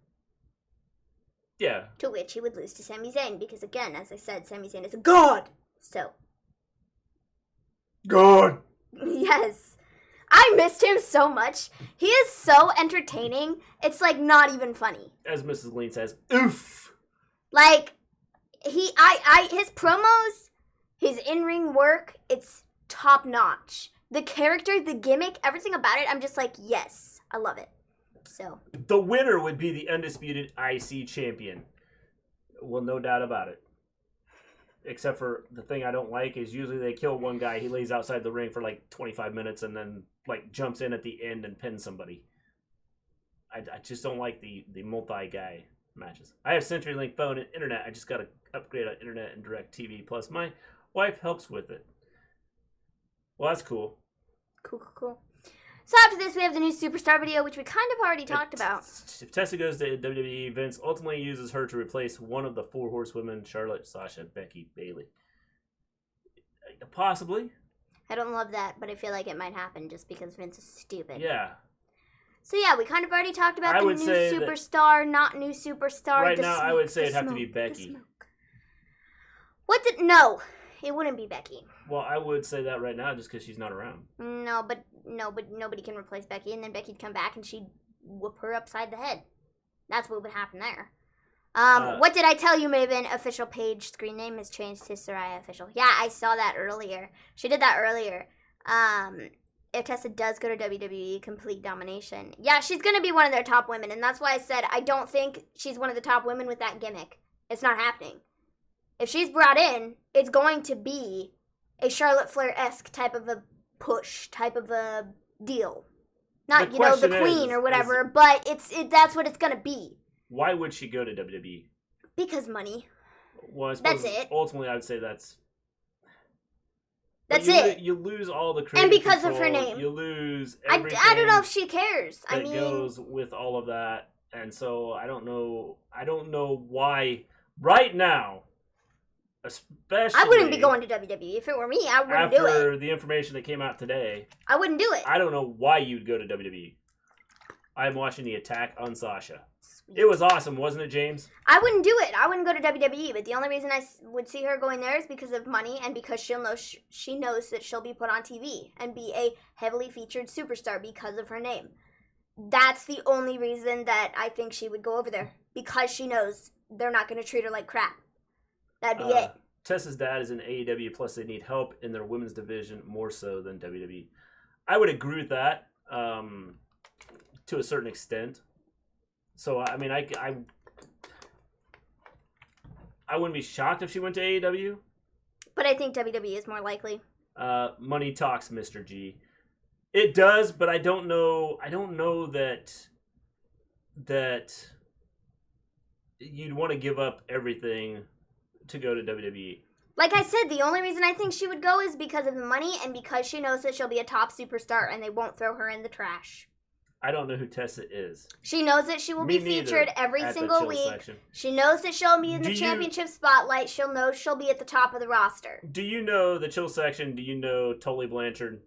Yeah. To which he would lose to Sami Zayn. Because, again, as I said, Sami Zayn is a god. So. God. Yes. I missed him so much. He is so entertaining. It's, like, not even funny. As Mrs. Gleen says, oof. Like, his promos, his in-ring work, it's top-notch. The character, the gimmick, everything about it, I'm just like, yes, I love it. So. The winner would be the undisputed IC champion. Well, no doubt about it. Except for the thing I don't like is usually they kill one guy, he lays outside the ring for like 25 minutes and then like jumps in at the end and pins somebody. I just don't like the multi-guy matches. I have CenturyLink phone and internet. I just got to upgrade on internet and DirecTV. Plus, my wife helps with it. Well, that's cool. Cool. So after this, we have the new Superstar video, which we kind of already talked about. If Tessa goes to WWE, Vince ultimately uses her to replace one of the 4 horsewomen, Charlotte, Sasha, Becky, Bayley. Possibly. I don't love that, but I feel like it might happen just because Vince is stupid. Yeah. So yeah, we kind of already talked about the new superstar, not new superstar. Right now, I would say it'd have to be Becky. No, it wouldn't be Becky. Well, I would say that right now just because she's not around. No, but nobody can replace Becky, and then Becky'd come back and she'd whoop her upside the head. That's what would happen there. What did I tell you, Maven? Official page screen name has changed to Saraya Official. Yeah, I saw that earlier. She did that earlier. If Tessa does go to WWE, complete domination. Yeah, she's going to be one of their top women, and that's why I said I don't think she's one of the top women with that gimmick. It's not happening. If she's brought in, it's going to be a Charlotte Flair-esque type of a push, type of a deal. Not, the queen or whatever, but that's what it's going to be. Why would she go to WWE? Because money. Well, I suppose that's it. Ultimately, I would say that's it. You lose all the creative and because control, of her name, you lose everything. I don't know if she cares. That goes with all of that, and so I don't know. I don't know why right now, especially. I wouldn't be going to WWE if it were me. I wouldn't do it. After the information that came out today, I wouldn't do it. I don't know why you'd go to WWE. I'm watching the attack on Sasha. Sweet. It was awesome, wasn't it, James? I wouldn't do it. I wouldn't go to WWE, but the only reason I would see her going there is because of money and because she knows that she'll be put on TV and be a heavily featured superstar because of her name. That's the only reason that I think she would go over there, because she knows they're not going to treat her like crap. That'd be it. Tessa's dad is in AEW, plus they need help in their women's division more so than WWE. I would agree with that to a certain extent. So, I mean, I wouldn't be shocked if she went to AEW. But I think WWE is more likely. Money talks, Mr. G. It does, but I don't know that you'd want to give up everything to go to WWE. Like I said, the only reason I think she would go is because of the money and because she knows that she'll be a top superstar and they won't throw her in the trash. I don't know who Tessa is. She knows that she will be featured every single week. Section. She knows that she'll be in the championship spotlight. She'll know she'll be at the top of the roster. Do you know the chill section? Do you know Tully Blanchard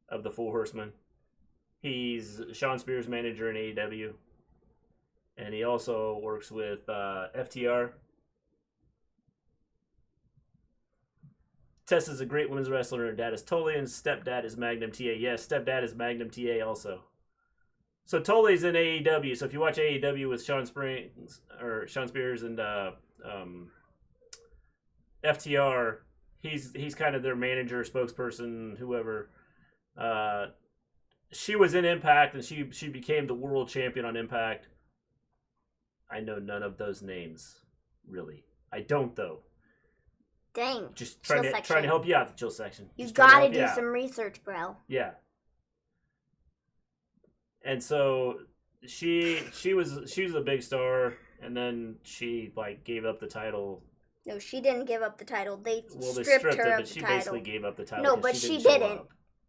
of the Four Horsemen? He's Sean Spears' manager in AEW. And he also works with FTR. Tessa's a great women's wrestler. Her dad is Tully, and stepdad is Magnum TA. Yes, stepdad is Magnum TA also. So Tully's in AEW. So if you watch AEW with Sean Spears and FTR, he's kind of their manager, spokesperson, whoever. She was in Impact, and she became the world champion on Impact. I know none of those names, really. I don't, though. Dang. Just trying to help you out, the chill section. You gotta do some research, bro. Yeah. And so she was a big star, and then she gave up the title. No, she didn't give up the title. They stripped her it, of the but she title. basically gave up the title. No, but she didn't.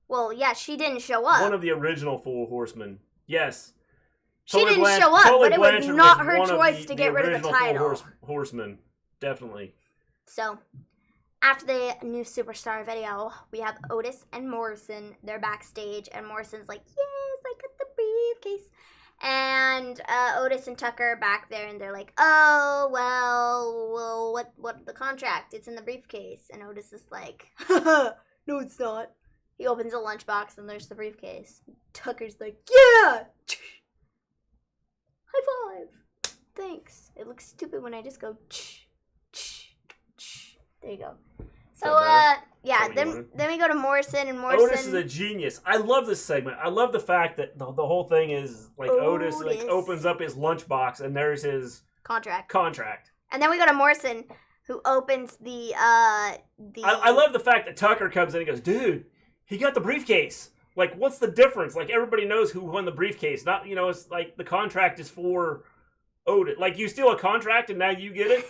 Well, yeah, she didn't show up. One of the original Four Horsemen. Yes. She didn't show up, but it was not her choice to get rid of the title. Horsemen, definitely. So, after the new superstar video, we have Otis and Morrison. They're backstage, and Morrison's like, yes, I got the briefcase. And Otis and Tucker are back there, and they're like, oh, well, what the contract? It's in the briefcase. And Otis is like, no, it's not. He opens a lunchbox, and there's the briefcase. Tucker's like, yeah! High five! Thanks. It looks stupid when I just go, there you go. So, yeah, then we go to Morrison, and Morrison... Otis is a genius. I love this segment. I love the fact that the whole thing is, Otis opens up his lunchbox, and there's his... Contract. And then we go to Morrison, who opens the... I love the fact that Tucker comes in and goes, dude, he got the briefcase. What's the difference? Everybody knows who won the briefcase. Not, it's the contract is for Otis. You steal a contract and now you get it?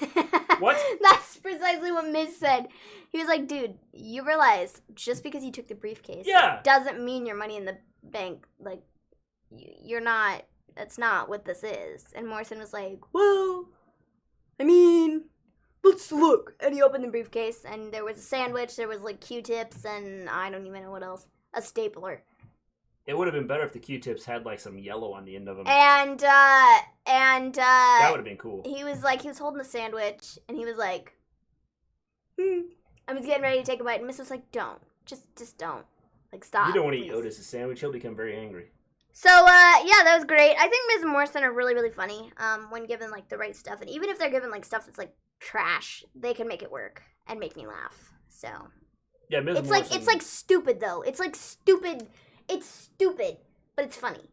What? That's precisely what Miz said. He was like, dude, you realize just because you took the briefcase doesn't mean your money in the bank. You're not, that's not what this is. And Morrison was like, well, I mean, let's look. And he opened the briefcase, and there was a sandwich, there was Q-tips, and I don't even know what else. A stapler. It would have been better if the Q-tips had some yellow on the end of them. And that would have been cool. He was holding the sandwich, and he was like, I was getting ready to take a bite, and Miss was like, don't. Just don't. Stop. You don't want to eat Otis' sandwich. He'll become very angry. So, yeah, that was great. I think Miz and Morrison are really, really funny when given, the right stuff. And even if they're given, stuff that's, trash, they can make it work and make me laugh. So... Yeah, Ms. Morrison. It's stupid though. It's stupid. It's stupid, but it's funny.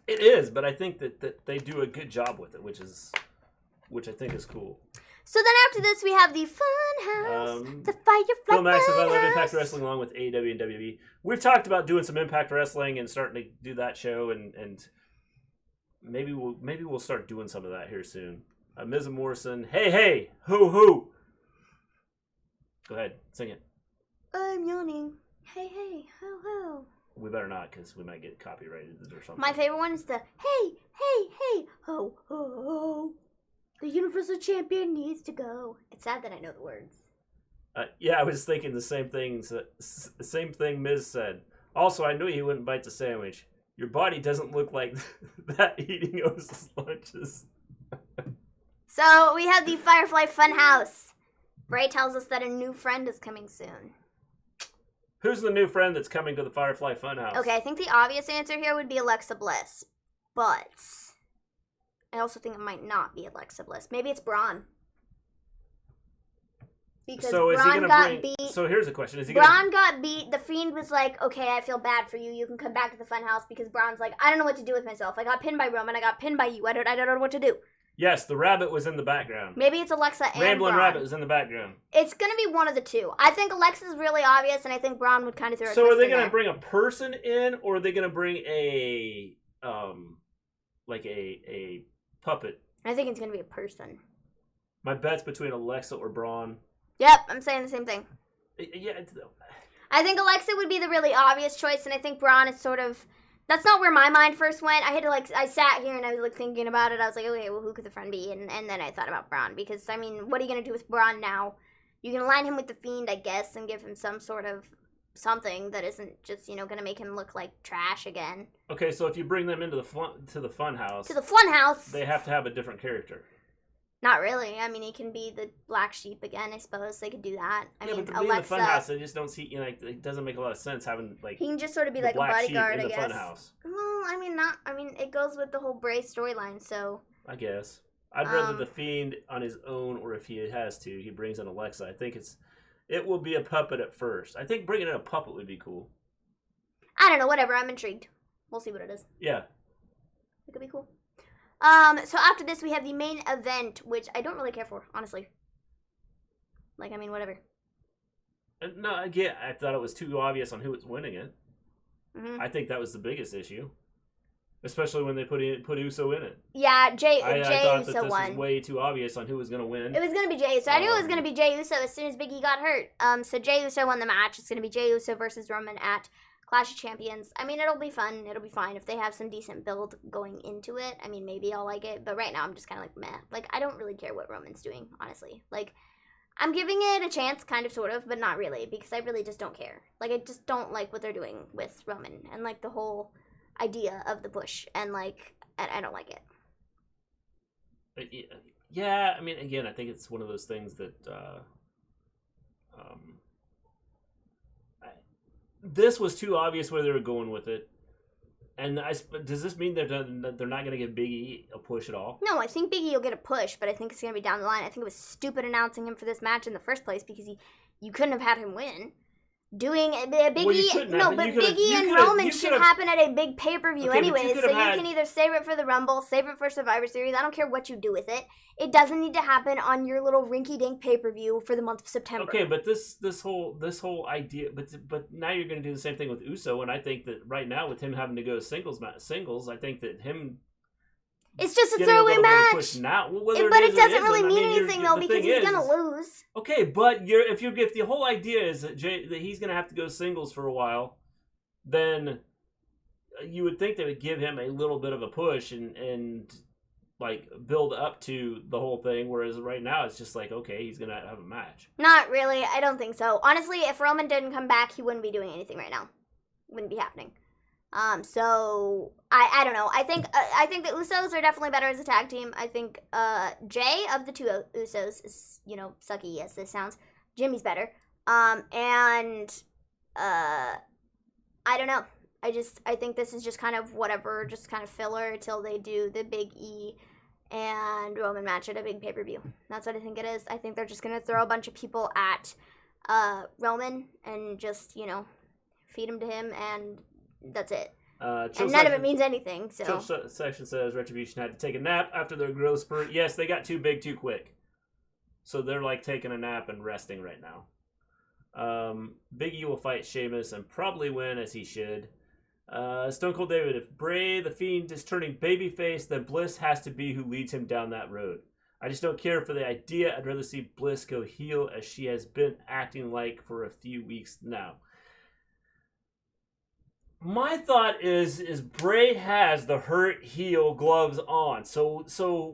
It is, but I think that they do a good job with it, which I think is cool. So then after this, we have the Fun House, the Firefly Phil Max says, I love House. Impact Wrestling along with AEW and WWE. We've talked about doing some Impact Wrestling and starting to do that show, and maybe we'll start doing some of that here soon. Ms. Morrison, hey, hoo. Go ahead, sing it. I'm yawning. Hey, ho. We better not, because we might get copyrighted or something. My favorite one is the hey, ho. The Universal Champion needs to go. It's sad that I know the words. Yeah, I was thinking the same thing Miz said. Also, I knew he wouldn't bite the sandwich. Your body doesn't look like that eating Osa's lunches. So we have the Firefly Funhouse. Bray tells us that a new friend is coming soon. Who's the new friend that's coming to the Firefly Funhouse? Okay, I think the obvious answer here would be Alexa Bliss. But I also think it might not be Alexa Bliss. Maybe it's Braun. Because Braun got beat. So here's a question: Braun got beat. The Fiend was like, "Okay, I feel bad for you. You can come back to the Funhouse." Because Braun's like, "I don't know what to do with myself. I got pinned by Roman. I got pinned by you. I don't know what to do." Yes, the rabbit was in the background. Maybe it's Alexa and Rambling Braun. Rabbit was in the background. It's gonna be one of the two. I think Alexa's really obvious, and I think Braun would kind of throw. So are they gonna bring a person in, or are they gonna bring a like a puppet? I think it's gonna be a person. My bet's between Alexa or Braun. Yep, I'm saying the same thing. Yeah. I think Alexa would be the really obvious choice, and I think Braun is sort of. That's not where my mind first went. I sat here and I was thinking about it. I was like, okay, well, who could the friend be? And then I thought about Braun, because I mean, what are you gonna do with Braun now? You can align him with the Fiend, I guess, and give him some sort of something that isn't just gonna make him look like trash again. Okay, so if you bring them into the Funhouse, they have to have a different character. Not really. I mean, he can be the black sheep again. I suppose they could do that. I mean, but to be in the Funhouse, I just don't see. it doesn't make a lot of sense having he can just sort of be like a bodyguard, I guess. Funhouse. Well, I mean, not. I mean, it goes with the whole Bray storyline. So I guess I'd rather the Fiend on his own, or if he has to, he brings in Alexa. I think it will be a puppet at first. I think bringing in a puppet would be cool. I don't know. Whatever. I'm intrigued. We'll see what it is. Yeah. It could be cool. So after this, we have the main event, which I don't really care for, honestly. I mean, whatever. No, again, I thought it was too obvious on who was winning it. Mm-hmm. I think that was the biggest issue, especially when they put Uso in it. Yeah, Jey I thought Uso that this won. was way too obvious on who was going to win. It was going to be Jey Uso. I knew it was going to be Jey Uso as soon as BigE got hurt. So Jey Uso won the match. It's going to be Jey Uso versus Roman at Clash of Champions. I mean, it'll be fun. It'll be fine. If they have some decent build going into it, I mean, maybe I'll like it. But right now, I'm just kind of like, meh. I don't really care what Roman's doing, honestly. I'm giving it a chance, kind of, sort of, but not really, because I really just don't care. I just don't like what they're doing with Roman and, the whole idea of the push. And, I don't like it. Yeah, I mean, again, I think it's one of those things that, this was too obvious where they were going with it. And does this mean they're not going to give BigE a push at all? No, I think BigE will get a push, but I think it's going to be down the line. I think it was stupid announcing him for this match in the first place, because you couldn't have had him win. Doing BigE, BigE and Roman should happen at a big pay-per-view anyways, so you can either save it for the Rumble, save it for Survivor Series. I don't care what you do with it. It doesn't need to happen on your little rinky-dink pay-per-view for the month of September. Okay, but this whole idea, but now you're going to do the same thing with Uso, and I think that right now with him having to go singles, I think that him. It's just a throwaway match. Now. But it doesn't really mean anything though, because he's gonna lose. Okay, but if the whole idea is that he's gonna have to go singles for a while, then you would think they would give him a little bit of a push and build up to the whole thing. Whereas right now it's just okay, he's gonna have a match. Not really. I don't think so. Honestly, if Roman didn't come back, he wouldn't be doing anything right now. Wouldn't be happening. So I don't know. I think the Usos are definitely better as a tag team. I think Jey of the two Usos is sucky as this sounds. Jimmy's better. And I don't know. I think this is just kind of whatever, just kind of filler till they do the BigE and Roman match at a big pay-per-view. That's what I think it is. I think they're just gonna throw a bunch of people at Roman and just feed him to him, and that's it. And none of it means anything. So Section says Retribution had to take a nap after their growth spurt. Yes, they got too big too quick. So they're taking a nap and resting right now. BigE will fight Sheamus and probably win, as he should. Stone Cold David, if Bray the Fiend is turning babyface, then Bliss has to be who leads him down that road. I just don't care for the idea. I'd rather see Bliss go heel, as she has been acting for a few weeks now. My thought is Bray has the hurt heel gloves on. So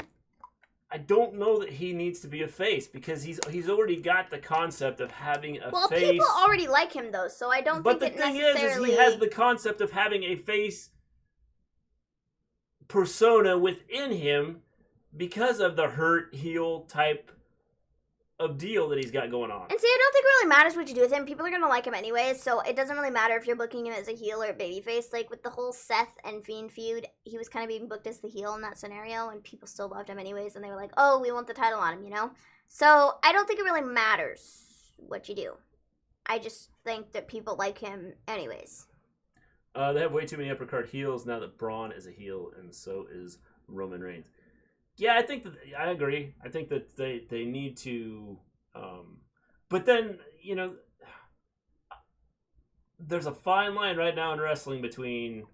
I don't know that he needs to be a face because he's already got the concept of having a face. Well, people already like him though, so I don't think it necessarily. But the thing is he has the concept of having a face persona within him because of the hurt heel type of deal that he's got going on. And see, I don't think it really matters what you do with him. People are going to like him anyways, so it doesn't really matter if you're booking him as a heel or a babyface. Like, with the whole Seth and Fiend feud, he was kind of being booked as the heel in that scenario, and people still loved him anyways, and they were like, oh, we want the title on him, you know? So, I don't think it really matters what you do. I just think that people like him anyways. They have way too many uppercard heels now that Braun is a heel, and so is Roman Reigns. Yeah, I think that I agree. I think that they need to, but then you know, there's a fine line right now in wrestling between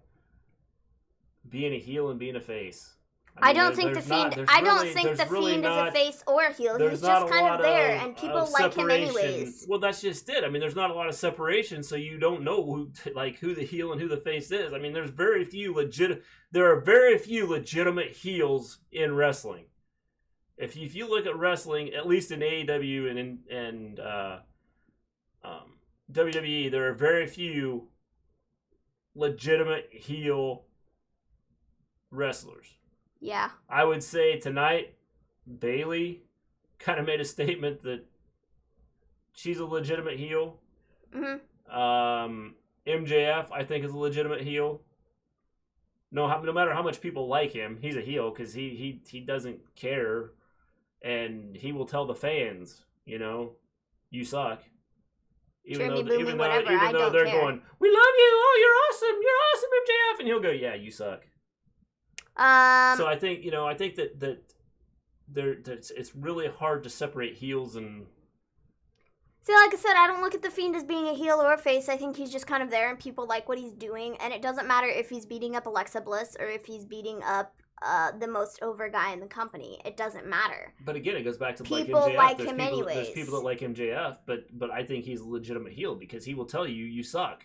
being a heel and being a face. I don't think the Fiend is a face or a heel. He's just kind of there, and people like him anyways. Well, that's just it. I mean, there's not a lot of separation, so you don't know who the heel and who the face is. I mean, there are very few legitimate heels in wrestling. If you look at wrestling, at least in AEW and WWE, there are very few legitimate heel wrestlers. Yeah. I would say tonight, Bayley kind of made a statement that she's a legitimate heel. Mm-hmm. MJF, I think, is a legitimate heel. No matter how much people like him, he's a heel because he doesn't care, and he will tell the fans, you know, you suck. Even though they're going, we love you, oh, you're awesome, MJF, and he'll go, yeah, you suck. So I think that it's really hard to separate heels and. See, like I said, I don't look at the Fiend as being a heel or a face. I think he's just kind of there, and people like what he's doing. And it doesn't matter if he's beating up Alexa Bliss or if he's beating up the most over guy in the company. It doesn't matter. But again, it goes back to people like him anyways. There's people that like MJF, but I think he's a legitimate heel because he will tell you suck.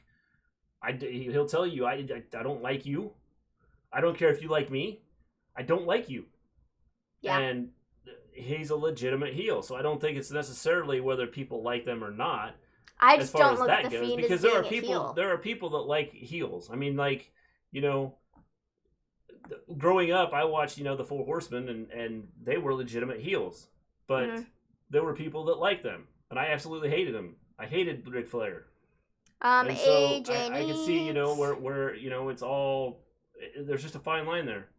He'll tell you I don't like you. I don't care if you like me. I don't like you. Yeah. And he's a legitimate heel, so I don't think it's necessarily whether people like them or not. I just don't look at the Fiend because there are people that like heels. I mean, like, you know, growing up, I watched, you know, the Four Horsemen, and they were legitimate heels, but there were people that liked them, and I absolutely hated them. I hated Ric Flair. And so I can see, you know, where you know, it's all. There's just a fine line there.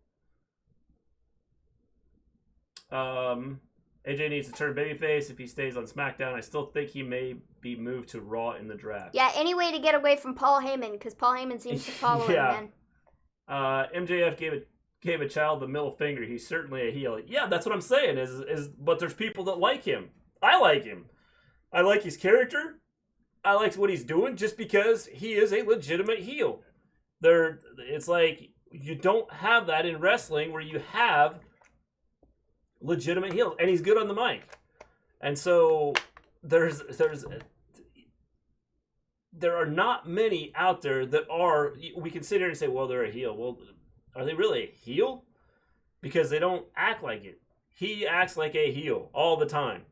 AJ needs to turn babyface if he stays on Smackdown. I still think he may be moved to Raw in the draft. Yeah, any way to get away from Paul Heyman, because Paul Heyman seems to follow him, man. MJF gave a child the middle finger. He's certainly a heel. Yeah, that's what I'm saying. But there's people that like him. I like him. I like his character. I like what he's doing just because he is a legitimate heel. It's like you don't have that in wrestling where you have legitimate heels, and he's good on the mic. And so there are not many out there that are. We can sit here and say, well, they're a heel. Well, are they really a heel? Because they don't act like it. He acts like a heel all the time.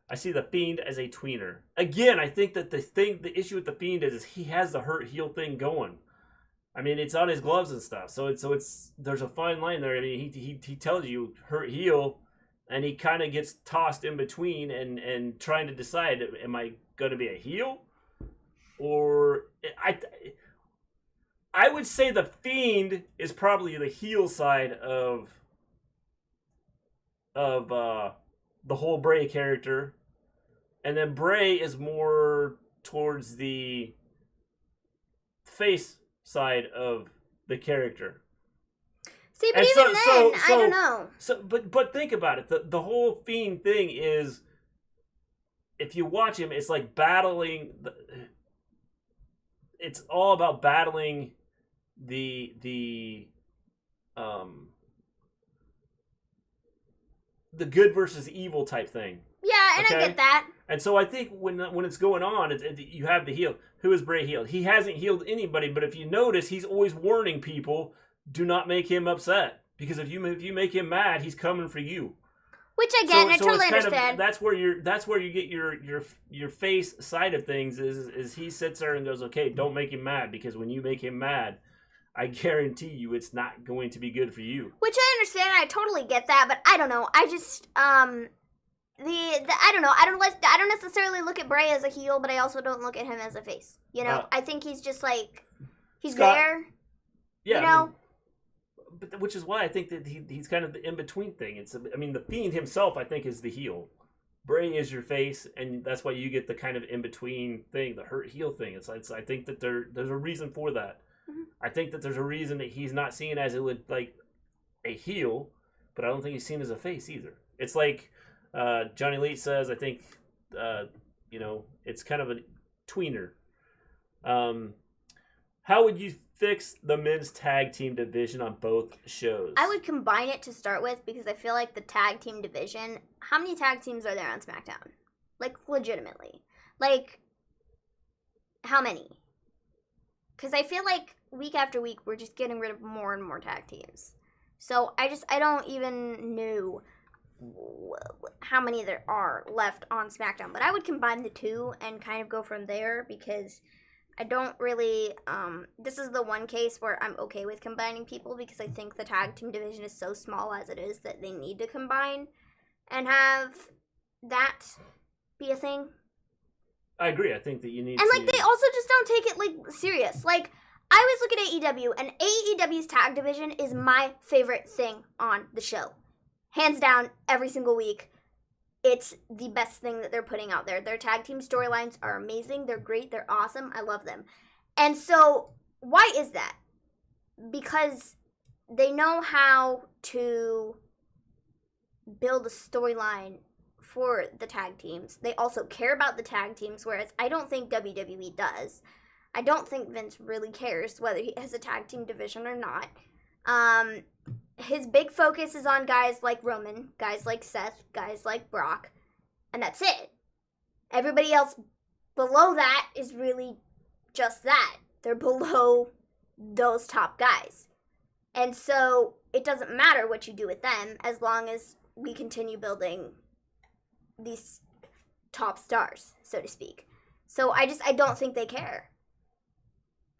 I see the Fiend as a tweener. Again, I think that the issue with the Fiend is he has the hurt heel thing going. I mean, it's on his gloves and stuff. So it's there's a fine line there. I mean, he tells you hurt heel, and he kind of gets tossed in between and trying to decide, am I going to be a heel, or I would say the Fiend is probably the heel side of the whole Bray character, and then Bray is more towards the face side of the character. See, but I don't know. But think about it. The whole Fiend thing is, if you watch him, it's like battling. It's all about battling the good versus evil type thing. Yeah, and okay? I get that. And so I think when it's going on, you have the heel. Who is Bray healed? He hasn't healed anybody, but if you notice, he's always warning people, do not make him upset. Because if you make him mad, he's coming for you. Which I get, and I totally it's understand. That's where you get your face side of things is he sits there and goes, okay, don't make him mad, because when you make him mad, I guarantee you it's not going to be good for you. Which I understand, I totally get that, but I don't know. I just I don't know. I don't necessarily look at Bray as a heel, but I also don't look at him as a face. You know, I think he's just like he's Scott, there. Yeah, you know. But which is why I think that he's kind of the in between thing. The Fiend himself, I think, is the heel. Bray is your face, and that's why you get the kind of in between thing, the hurt heel thing. I think that there's a reason for that. Mm-hmm. I think that there's a reason that he's not seen as like a heel, but I don't think he's seen as a face either. It's like Johnny Elite says. I think it's kind of a tweener. How would you fix the men's tag team division on both shows? I would combine it to start with, because I feel like the tag team division, how many tag teams are there on SmackDown? Like, legitimately. Like, how many? Because I feel like week after week, we're just getting rid of more and more tag teams. So I don't even know how many there are left on SmackDown. But I would combine the two and kind of go from there, because I don't really, this is the one case where I'm okay with combining people, because I think the tag team division is so small as it is that they need to combine and have that be a thing. I agree. I think that you need and, like, they also just don't take it, like, serious. Like, I always look at AEW, and AEW's tag division is my favorite thing on the show. Hands down, every single week. It's the best thing that they're putting out there. Their tag team storylines are amazing. They're great. They're awesome. I love them. And so, why is that? Because they know how to build a storyline for the tag teams. They also care about the tag teams, whereas I don't think WWE does. I don't think Vince really cares whether he has a tag team division or not. His big focus is on guys like Roman, guys like Seth, guys like Brock, and that's it. Everybody else below that is really just that. They're below those top guys. And so it doesn't matter what you do with them as long as we continue building these top stars, so to speak. So I don't think they care.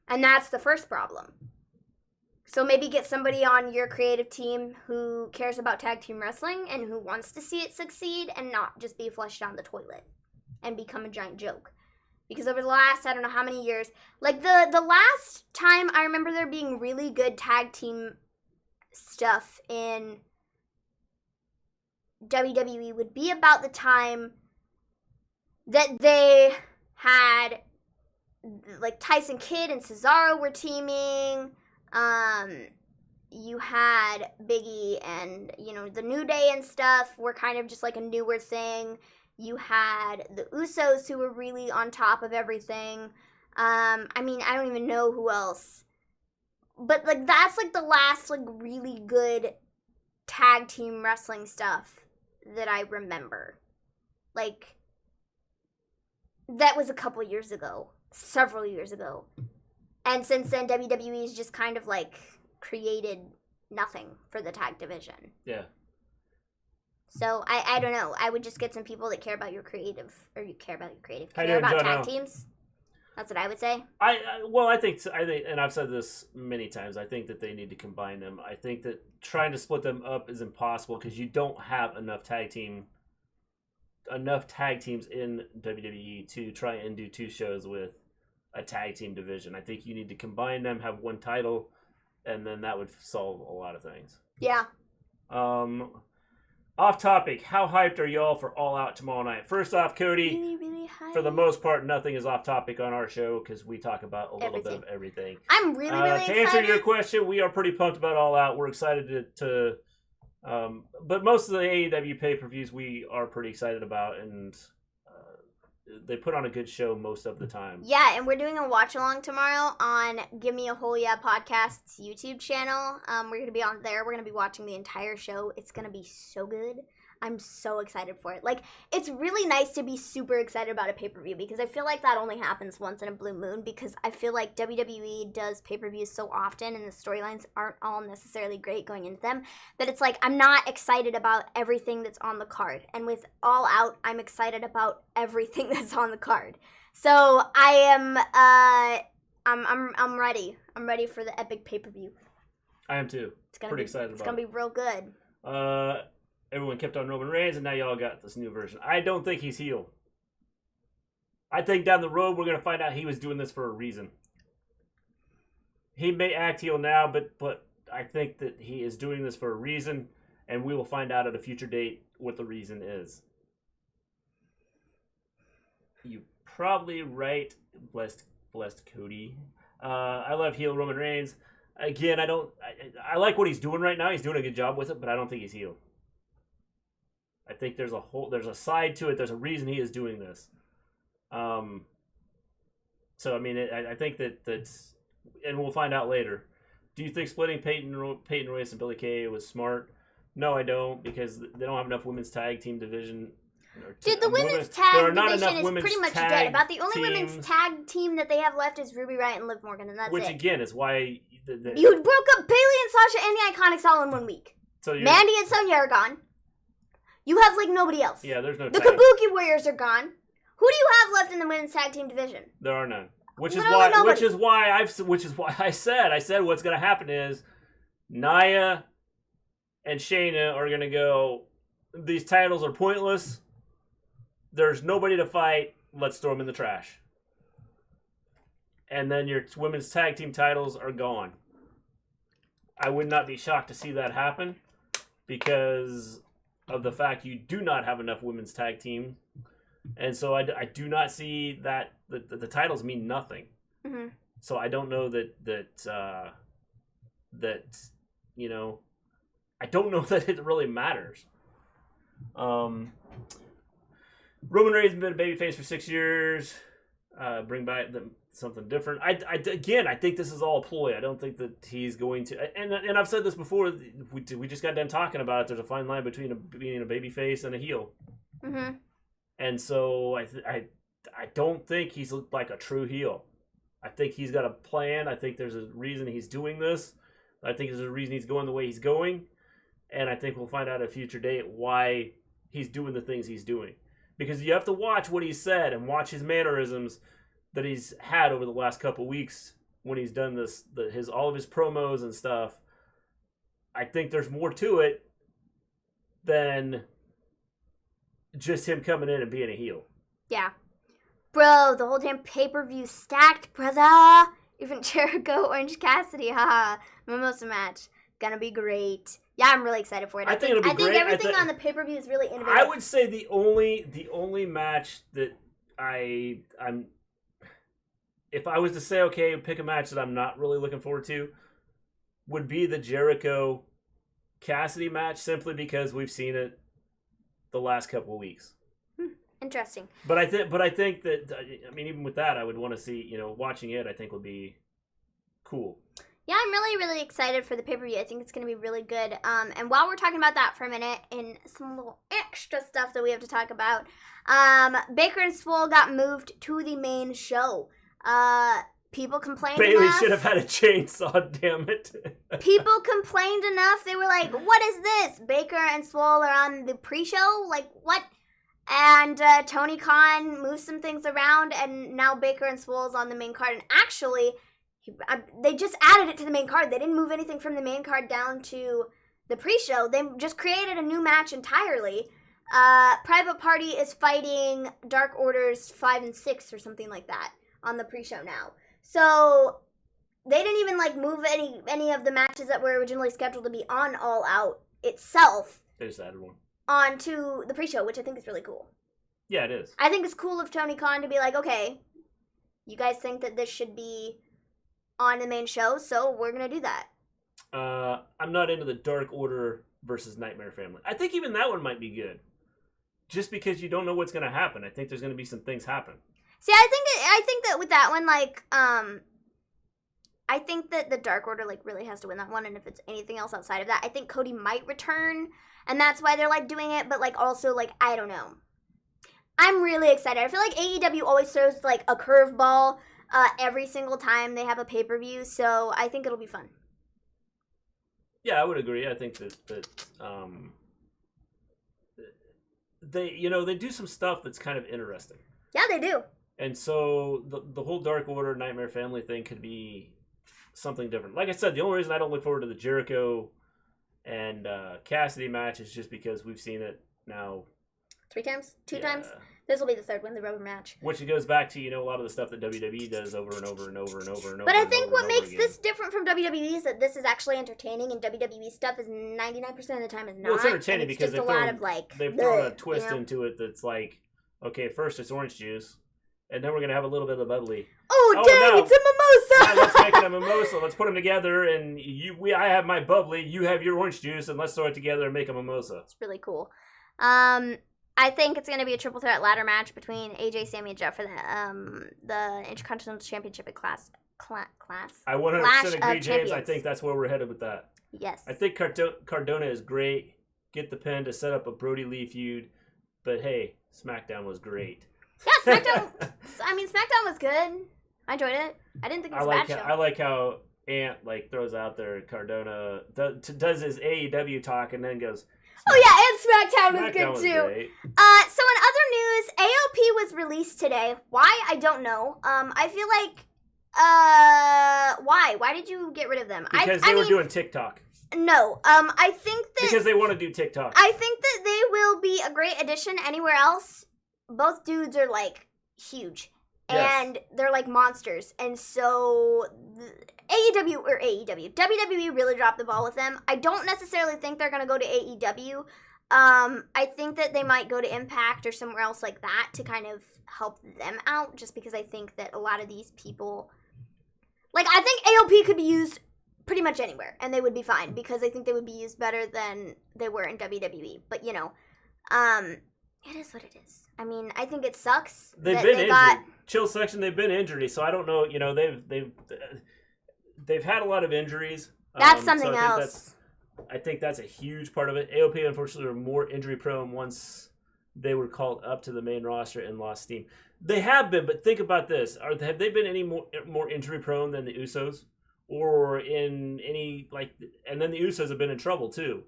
And that's the first problem. So maybe get somebody on your creative team who cares about tag team wrestling and who wants to see it succeed and not just be flushed down the toilet and become a giant joke. Because over the last, I don't know how many years, like the last time I remember there being really good tag team stuff in WWE would be about the time that they had, like, Tyson Kidd and Cesaro were teaming. You had BigE and, the New Day and stuff were kind of just like a newer thing. You had the Usos who were really on top of everything. I don't even know who else. But, like, that's, like, the last, like, really good tag team wrestling stuff that I remember. Like, that was a couple years ago. Several years ago. And since then, WWE's just kind of, like, created nothing for the tag division. Yeah. So, I don't know. I would just get some people that care about your creative, care about tag teams. That's what I would say. I think, and I've said this many times, I think that they need to combine them. I think that trying to split them up is impossible because you don't have enough tag teams in WWE to try and do two shows with a tag team division. I think you need to combine them, have one title, and then that would solve a lot of things. Yeah. Off topic, how hyped are y'all for All Out tomorrow night? First off, Cody, really, really hyped. For the most part, nothing is off topic on our show because we talk about a little bit of everything. I'm really, really excited. To answer your question, we are pretty pumped about All Out. We're excited to but most of the AEW pay-per-views we are pretty excited about, and they put on a good show most of the time. Yeah, and we're doing a watch-along tomorrow on Gimme A Hull Yeah podcast's YouTube channel. We're going to be on there. We're going to be watching the entire show. It's going to be so good. I'm so excited for it. Like, it's really nice to be super excited about a pay-per-view because I feel like that only happens once in a blue moon because I feel like WWE does pay-per-views so often and the storylines aren't all necessarily great going into them that it's like I'm not excited about everything that's on the card. And with All Out, I'm excited about everything that's on the card. So I am I'm ready. I'm ready for the epic pay-per-view. I am too. Pretty excited about it. It's going to be real good. Everyone kept on Roman Reigns, and now y'all got this new version. I don't think he's heel. I think down the road we're going to find out he was doing this for a reason. He may act heel now, but I think that he is doing this for a reason, and we will find out at a future date what the reason is. You probably right, blessed Cody. I love heel Roman Reigns. Again, I like what he's doing right now. He's doing a good job with it, but I don't think he's heel. I think there's a side to it. There's a reason he is doing this. So I mean, I think that's, and we'll find out later. Do you think splitting Peyton Royce and Billie Kay was smart? No, I don't, because they don't have enough women's tag team division. Dude, the women's tag division is pretty much dead. About the only women's tag team that they have left is Ruby Riott and Liv Morgan, and that's it. Which, again, is why... You broke up Bayley and Sasha and the Iconics all in 1 week. So Mandy and Sonya are gone. You have, like, nobody else. Yeah, there's no The tag. Kabuki Warriors are gone. Who do you have left in the women's tag team division? There are none. Which is why I said what's going to happen is Nia and Shayna are going to go, these titles are pointless. There's nobody to fight. Let's throw them in the trash. And then your women's tag team titles are gone. I would not be shocked to see that happen because of the fact you do not have enough women's tag team. And so I do not see that the titles mean nothing. Mm-hmm. So I don't know that you know, I don't know that it really matters. Roman Reigns has been a babyface for 6 years. Bring back something different. I think this is all a ploy. I don't think that he's going to. And I've said this before. We just got done talking about it. There's a fine line between being a babyface and a heel. Mm-hmm. And so I don't think he's like a true heel. I think he's got a plan. I think there's a reason he's doing this. I think there's a reason he's going the way he's going. And I think we'll find out at a future date why he's doing the things he's doing. Because you have to watch what he said and watch his mannerisms that he's had over the last couple weeks when he's done this, all of his promos and stuff. I think there's more to it than just him coming in and being a heel. Yeah. Bro, the whole damn pay-per-view stacked, brother. Even Jericho, Orange Cassidy, haha. Mimosa match. Gonna be great. Yeah, I'm really excited for it. I think it'll be great. Everything on the pay-per-view is really innovative. I would say the only match that I'm if I was to say, okay, pick a match that I'm not really looking forward to, would be the Jericho Cassidy match, simply because we've seen it the last couple of weeks. Interesting. But I think that, I mean, even with that, I would want to see, watching it, I think would be cool. Yeah, I'm really, really excited for the pay-per-view. I think it's going to be really good. And while we're talking about that for a minute, and some little extra stuff that we have to talk about, Baker and Swole got moved to the main show. People complained Bayley enough. should have had a chainsaw, damn it. People complained enough. They were like, what is this? Baker and Swole are on the pre-show? Like, what? And Tony Khan moved some things around, and now Baker and Swole's on the main card. And actually, they just added it to the main card. They didn't move anything from the main card down to the pre-show. They just created a new match entirely. Private Party is fighting Dark Orders 5 and 6 or something like that on the pre-show now. So they didn't even move any of the matches that were originally scheduled to be on All Out itself. They just added one onto the pre-show, which I think is really cool. Yeah, it is. I think it's cool of Tony Khan to be like, okay, you guys think that this should be on the main show, so we're going to do that. I'm not into the Dark Order versus Nightmare Family. I think even that one might be good. Just because you don't know what's going to happen. I think there's going to be some things happen. See, I think that with that one, I think that the Dark Order like really has to win that one, and if it's anything else outside of that, I think Cody might return, and that's why they're like doing it. But like also like I don't know. I'm really excited. I feel like AEW always throws like a curveball every single time they have a pay-per-view, so I think it'll be fun. Yeah, I would agree. I think that they do some stuff that's kind of interesting. Yeah, they do. And so the whole Dark Order Nightmare Family thing could be something different. Like I said, the only reason I don't look forward to the Jericho and Cassidy match is just because we've seen it now 3 times? 2 times? This will be the third one, the rubber match. Which goes back to, a lot of the stuff that WWE does over and over and over and over and over. But I think what makes again. this different from WWE is that this is actually entertaining, and WWE stuff is 99% of the time is not. Well, it's entertaining because they've thrown a twist into it that's like, okay, first it's orange juice, and then we're going to have a little bit of bubbly. Oh dang, it's a mimosa! Now let's make it a mimosa. Let's put them together, and I have my bubbly, you have your orange juice, and let's throw it together and make a mimosa. It's really cool. I think it's going to be a triple threat ladder match between AJ, Sammy, and Jeff for the Intercontinental Championship at class. I 100% agree, James. I think that's where we're headed with that. Yes. I think Cardona is great. Get the pin to set up a Brody Lee feud. But hey, SmackDown was great. Yeah, SmackDown. SmackDown was good. I enjoyed it. I didn't think it was a bad show. I like how Ant throws out there Cardona does his AEW talk and then goes. Oh yeah, and SmackDown was good too. Great. So in other news, AOP was released today. Why? I don't know. I feel like why? Why did you get rid of them? Because they were doing TikTok. No. I think that because they want to do TikTok. I think that they will be a great addition anywhere else. Both dudes are like huge. And they're like monsters. And so WWE really dropped the ball with them. I don't necessarily think they're going to go to AEW. I think that they might go to Impact or somewhere else like that to kind of help them out, just because I think that a lot of these people, like, I think AOP could be used pretty much anywhere, and they would be fine, because I think they would be used better than they were in WWE. But, it is what it is. I mean, I think it sucks. They've been injured. Chill section, they've been injured, so I don't know. They've had a lot of injuries. That's something else. I think that's a huge part of it. AOP, unfortunately, are more injury prone once they were called up to the main roster and lost steam. They have been, but think about this: have they been any more injury prone than the Usos, or in any And then the Usos have been in trouble too.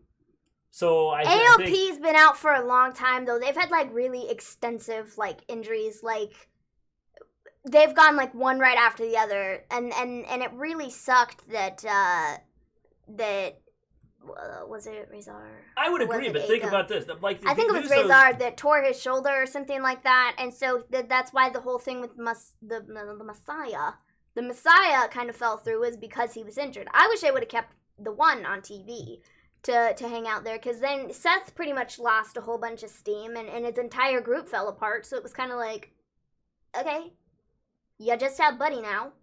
So AOP's been out for a long time though. They've had really extensive injuries. They've gone one right after the other, and it really sucked that was it Razor? I would agree, but think about this: I think it was Razor that tore his shoulder or something like that, and so that's why the whole thing with the Messiah kind of fell through, is because he was injured. I wish they would have kept the one on TV to hang out there, because then Seth pretty much lost a whole bunch of steam, and his entire group fell apart. So it was kind of okay. You just have Buddy now.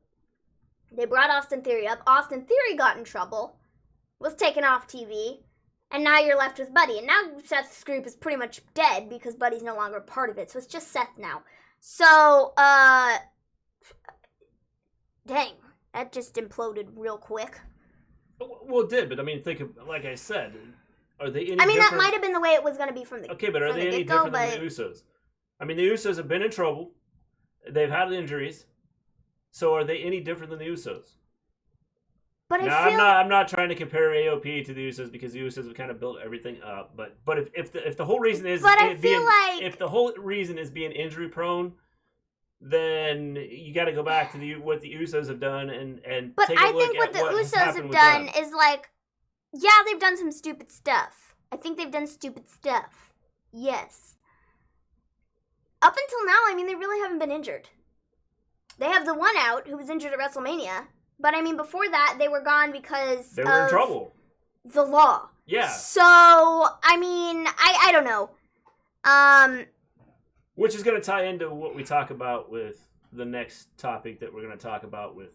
They brought Austin Theory up. Austin Theory got in trouble, was taken off TV, and now you're left with Buddy. And now Seth's group is pretty much dead because Buddy's no longer a part of it. So it's just Seth now. So, dang, that just imploded real quick. Well, it did, but I mean, think of, like I said, are they any different? That might have been the way it was going to be from the Okay, but are they any different than the Usos? I mean, the Usos have been in trouble. They've had injuries. So are they any different than the Usos? But I'm not trying to compare AOP to the Usos, because the Usos have kind of built everything up. But if the whole reason is if the whole reason is being injury prone, then you got to go back to what the Usos have done and take a look at what the Usos have done is they've done some stupid stuff. I think they've done stupid stuff. Yes. Up until now, I mean, they really haven't been injured. They have the one out who was injured at WrestleMania, but I mean, before that, they were gone because they were in trouble. The law. Yeah. So, I mean, I don't know. Which is going to tie into what we talk about with the next topic that we're going to talk about with,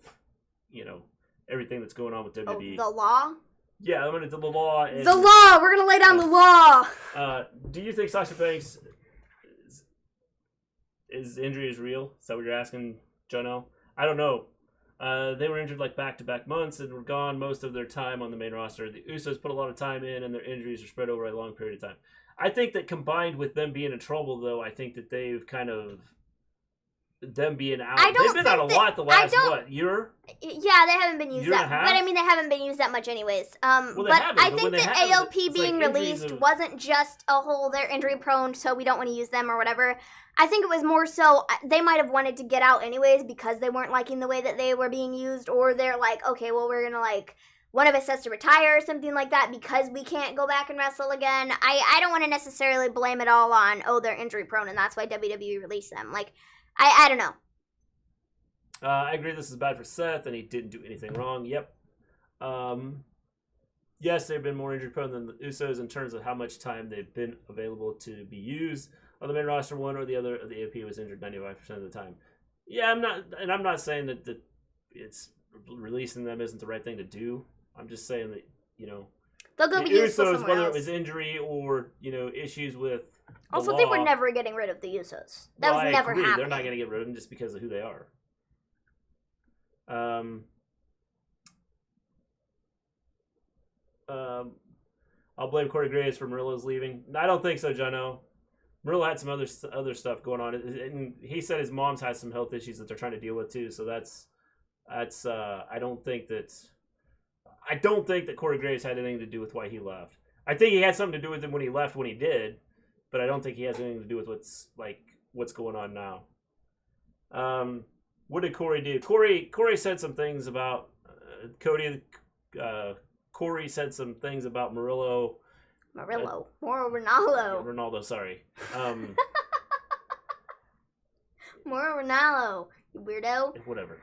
everything that's going on with WWE. Oh, the law? Yeah, I'm going to do the law. And, the law! We're going to lay down the law! Do you think Sasha Banks' injury is real? Is that what you're asking, Jonelle? I don't know. They were injured like back-to-back months and were gone most of their time on the main roster. The Usos put a lot of time in, and their injuries are spread over a long period of time. I think that combined with them being in trouble, though, I think that they've kind of them being out. They've been out a lot the last year? Yeah, they haven't been used that. But I mean, they haven't been used that much, anyways. But I think that AOP being released wasn't just a whole they're injury prone, so we don't want to use them or whatever. I think it was more so they might have wanted to get out anyways because they weren't liking the way that they were being used, or they're like, okay, well, we're gonna one of us has to retire or something like that because we can't go back and wrestle again. I don't want to necessarily blame it all on, they're injury prone and that's why WWE released them. I don't know. I agree this is bad for Seth and he didn't do anything wrong. Yep. Yes, they've been more injury prone than the Usos in terms of how much time they've been available to be used. On the main roster, one or the other of the AOP was injured 95% of the time. Yeah, I'm not saying that it's releasing them isn't the right thing to do. I'm just saying that, they'll go the be useful Usos, somewhere whether else. it was injury or, issues with also, they were never getting rid of the Usos. That was never happening. They're not going to get rid of them just because of who they are. I'll blame Corey Graves for Murillo's leaving. I don't think so, Jono. Murillo had some other stuff going on, and he said his mom's had some health issues that they're trying to deal with too. So that's I don't think that Corey Graves had anything to do with why he left. I think he had something to do with him when he left when he did, but I don't think he has anything to do with what's going on now. What did Corey do? Corey said some things about Corey said some things about Murillo. Mauro Ranallo. Ronaldo, sorry. Mauro Ranallo, you weirdo. Whatever.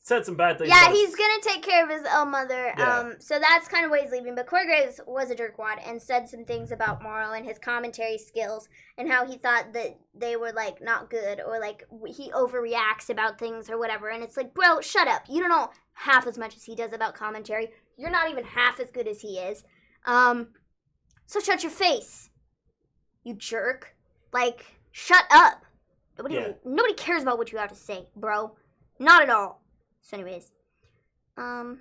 Said some bad things. Yeah, he's gonna take care of his mother. Yeah. So that's kind of why he's leaving. But Corey Graves was a jerkwad and said some things about Mauro and his commentary skills and how he thought that they were not good or he overreacts about things or whatever. And it's like, bro, shut up. You don't know half as much as he does about commentary. You're not even half as good as he is. So shut your face, you jerk. Shut up. Nobody cares about what you have to say, bro. Not at all. So anyways, even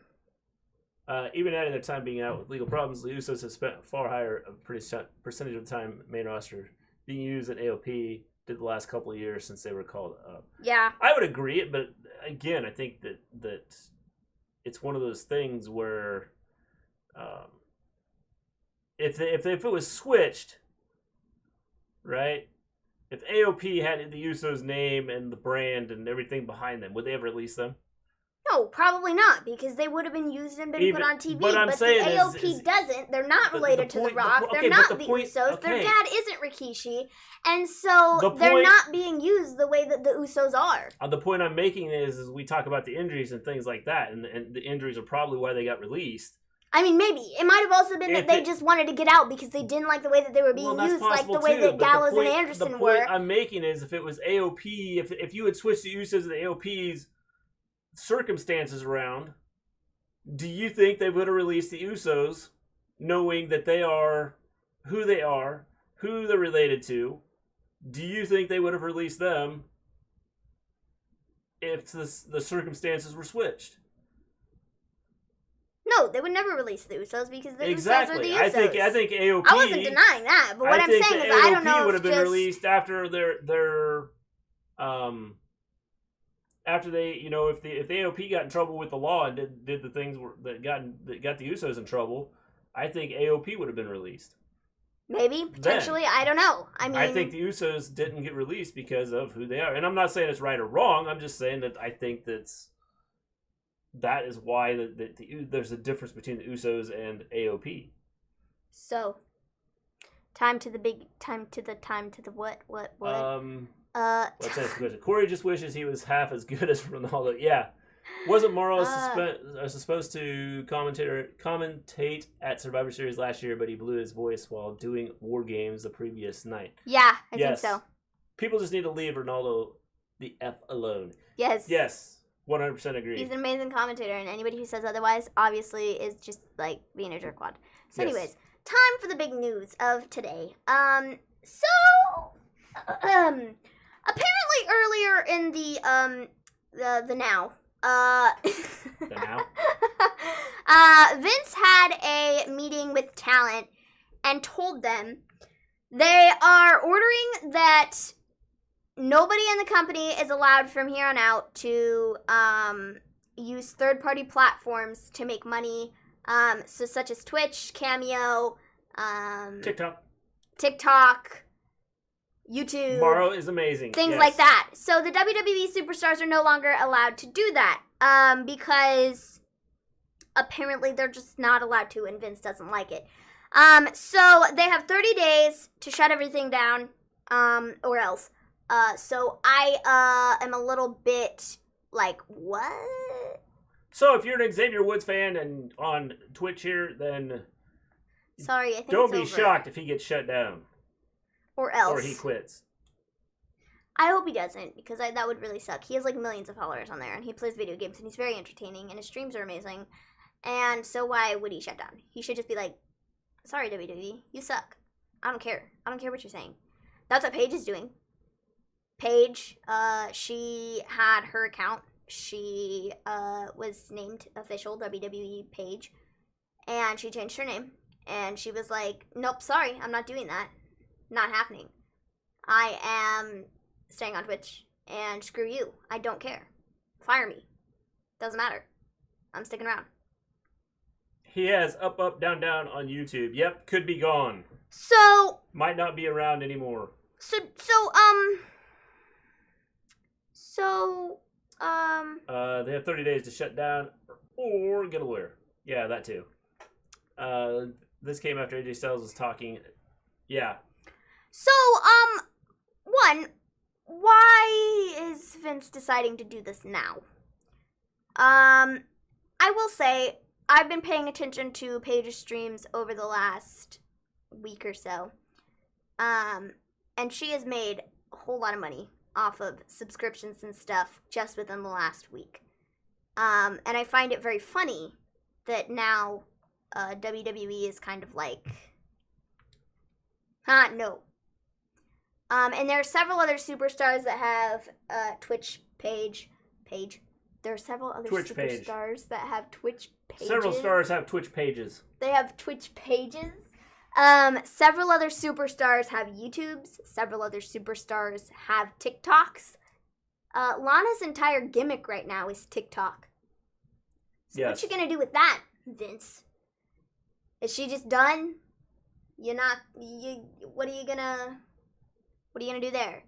adding their time being out with legal problems, the Usos have spent far higher percentage of the time main roster being used than AOP did the last couple of years since they were called up. Yeah. I would agree, but again, I think that it's one of those things where if it was switched, right? If AOP had the Usos name and the brand and everything behind them, would they have released them? No, probably not, because they would have been used and been put on TV. But the AOP doesn't. They're not related to The Rock. They're not the Usos. Okay. Their dad isn't Rikishi. And so they're not being used the way that the Usos are. The point I'm making is we talk about the injuries and things like that, and the injuries are probably why they got released. I mean, maybe. It might have also been that they just wanted to get out because they didn't like the way that they were being used, like the way that Gallows and Anderson were. The point I'm making is if it was AOP, if you had switched the Usos and the AOP's circumstances around, do you think they would have released the Usos knowing that they are, who they're related to? Do you think they would have released them if the circumstances were switched? No, they would never release the Usos because the Usos are the Usos. I think AOP. I wasn't denying that, but what I'm saying is I don't know AOP would have if been released after their after they, if the AOP got in trouble with the law and did the things that got the Usos in trouble, I think AOP would have been released. Maybe, potentially, I don't know. I think the Usos didn't get released because of who they are, and I'm not saying it's right or wrong. I'm just saying that I think that is why there's a difference between the Usos and AOP. So, time to the what? What's that? Corey just wishes he was half as good as Ronaldo. Yeah. Wasn't Mauro supposed to commentate at Survivor Series last year, but he blew his voice while doing War Games the previous night? Yeah, I think so. People just need to leave Ronaldo the F alone. Yes. Yes. 100% agree. He's an amazing commentator, and anybody who says otherwise obviously is just being a jerkwad. So, anyways, time for the big news of today. Apparently earlier in the Now The now? Vince had a meeting with talent and told them they are ordering that nobody in the company is allowed from here on out to use third-party platforms to make money, so such as Twitch, Cameo, TikTok, YouTube. Tomorrow is amazing. Things like that. So the WWE superstars are no longer allowed to do that because apparently they're just not allowed to, and Vince doesn't like it. So they have 30 days to shut everything down, or else. So I am a little bit like, what? So if you're an Xavier Woods fan and on Twitch here, then sorry, I think don't be over. shocked if he gets shut down. Or else. Or he quits. I hope he doesn't, because that would really suck. He has like millions of followers on there, and he plays video games, and he's very entertaining, and his streams are amazing. And so why would he shut down? He should just be like, sorry, WWE, you suck. I don't care. I don't care what you're saying. That's what Paige is doing. Paige, she had her account. She was named official WWE Paige, and she changed her name. And she was like, nope, sorry, I'm not doing that. Not happening. I am staying on Twitch, and screw you. I don't care. Fire me. Doesn't matter. I'm sticking around. He has up, down on YouTube. Yep, could be gone. So might not be around anymore. They have 30 days to shut down or get a lawyer. Yeah, that too. This came after AJ Styles was talking. Yeah. So, one, why is Vince deciding to do this now? I will say, I've been paying attention to Paige's streams over the last week or so. And she has made a whole lot of money off of subscriptions and stuff just within the last week. And I find it very funny that now WWE is kind of like, no. And there are several other superstars that have Twitch page. There are several other Twitch superstars that have Twitch pages. Several stars have Twitch pages. They have Twitch pages. Several other superstars have YouTubes. Several other superstars have TikToks. Lana's entire gimmick right now is TikTok. So yes. What you gonna do with that, Vince? Is she just done? What are you gonna do there?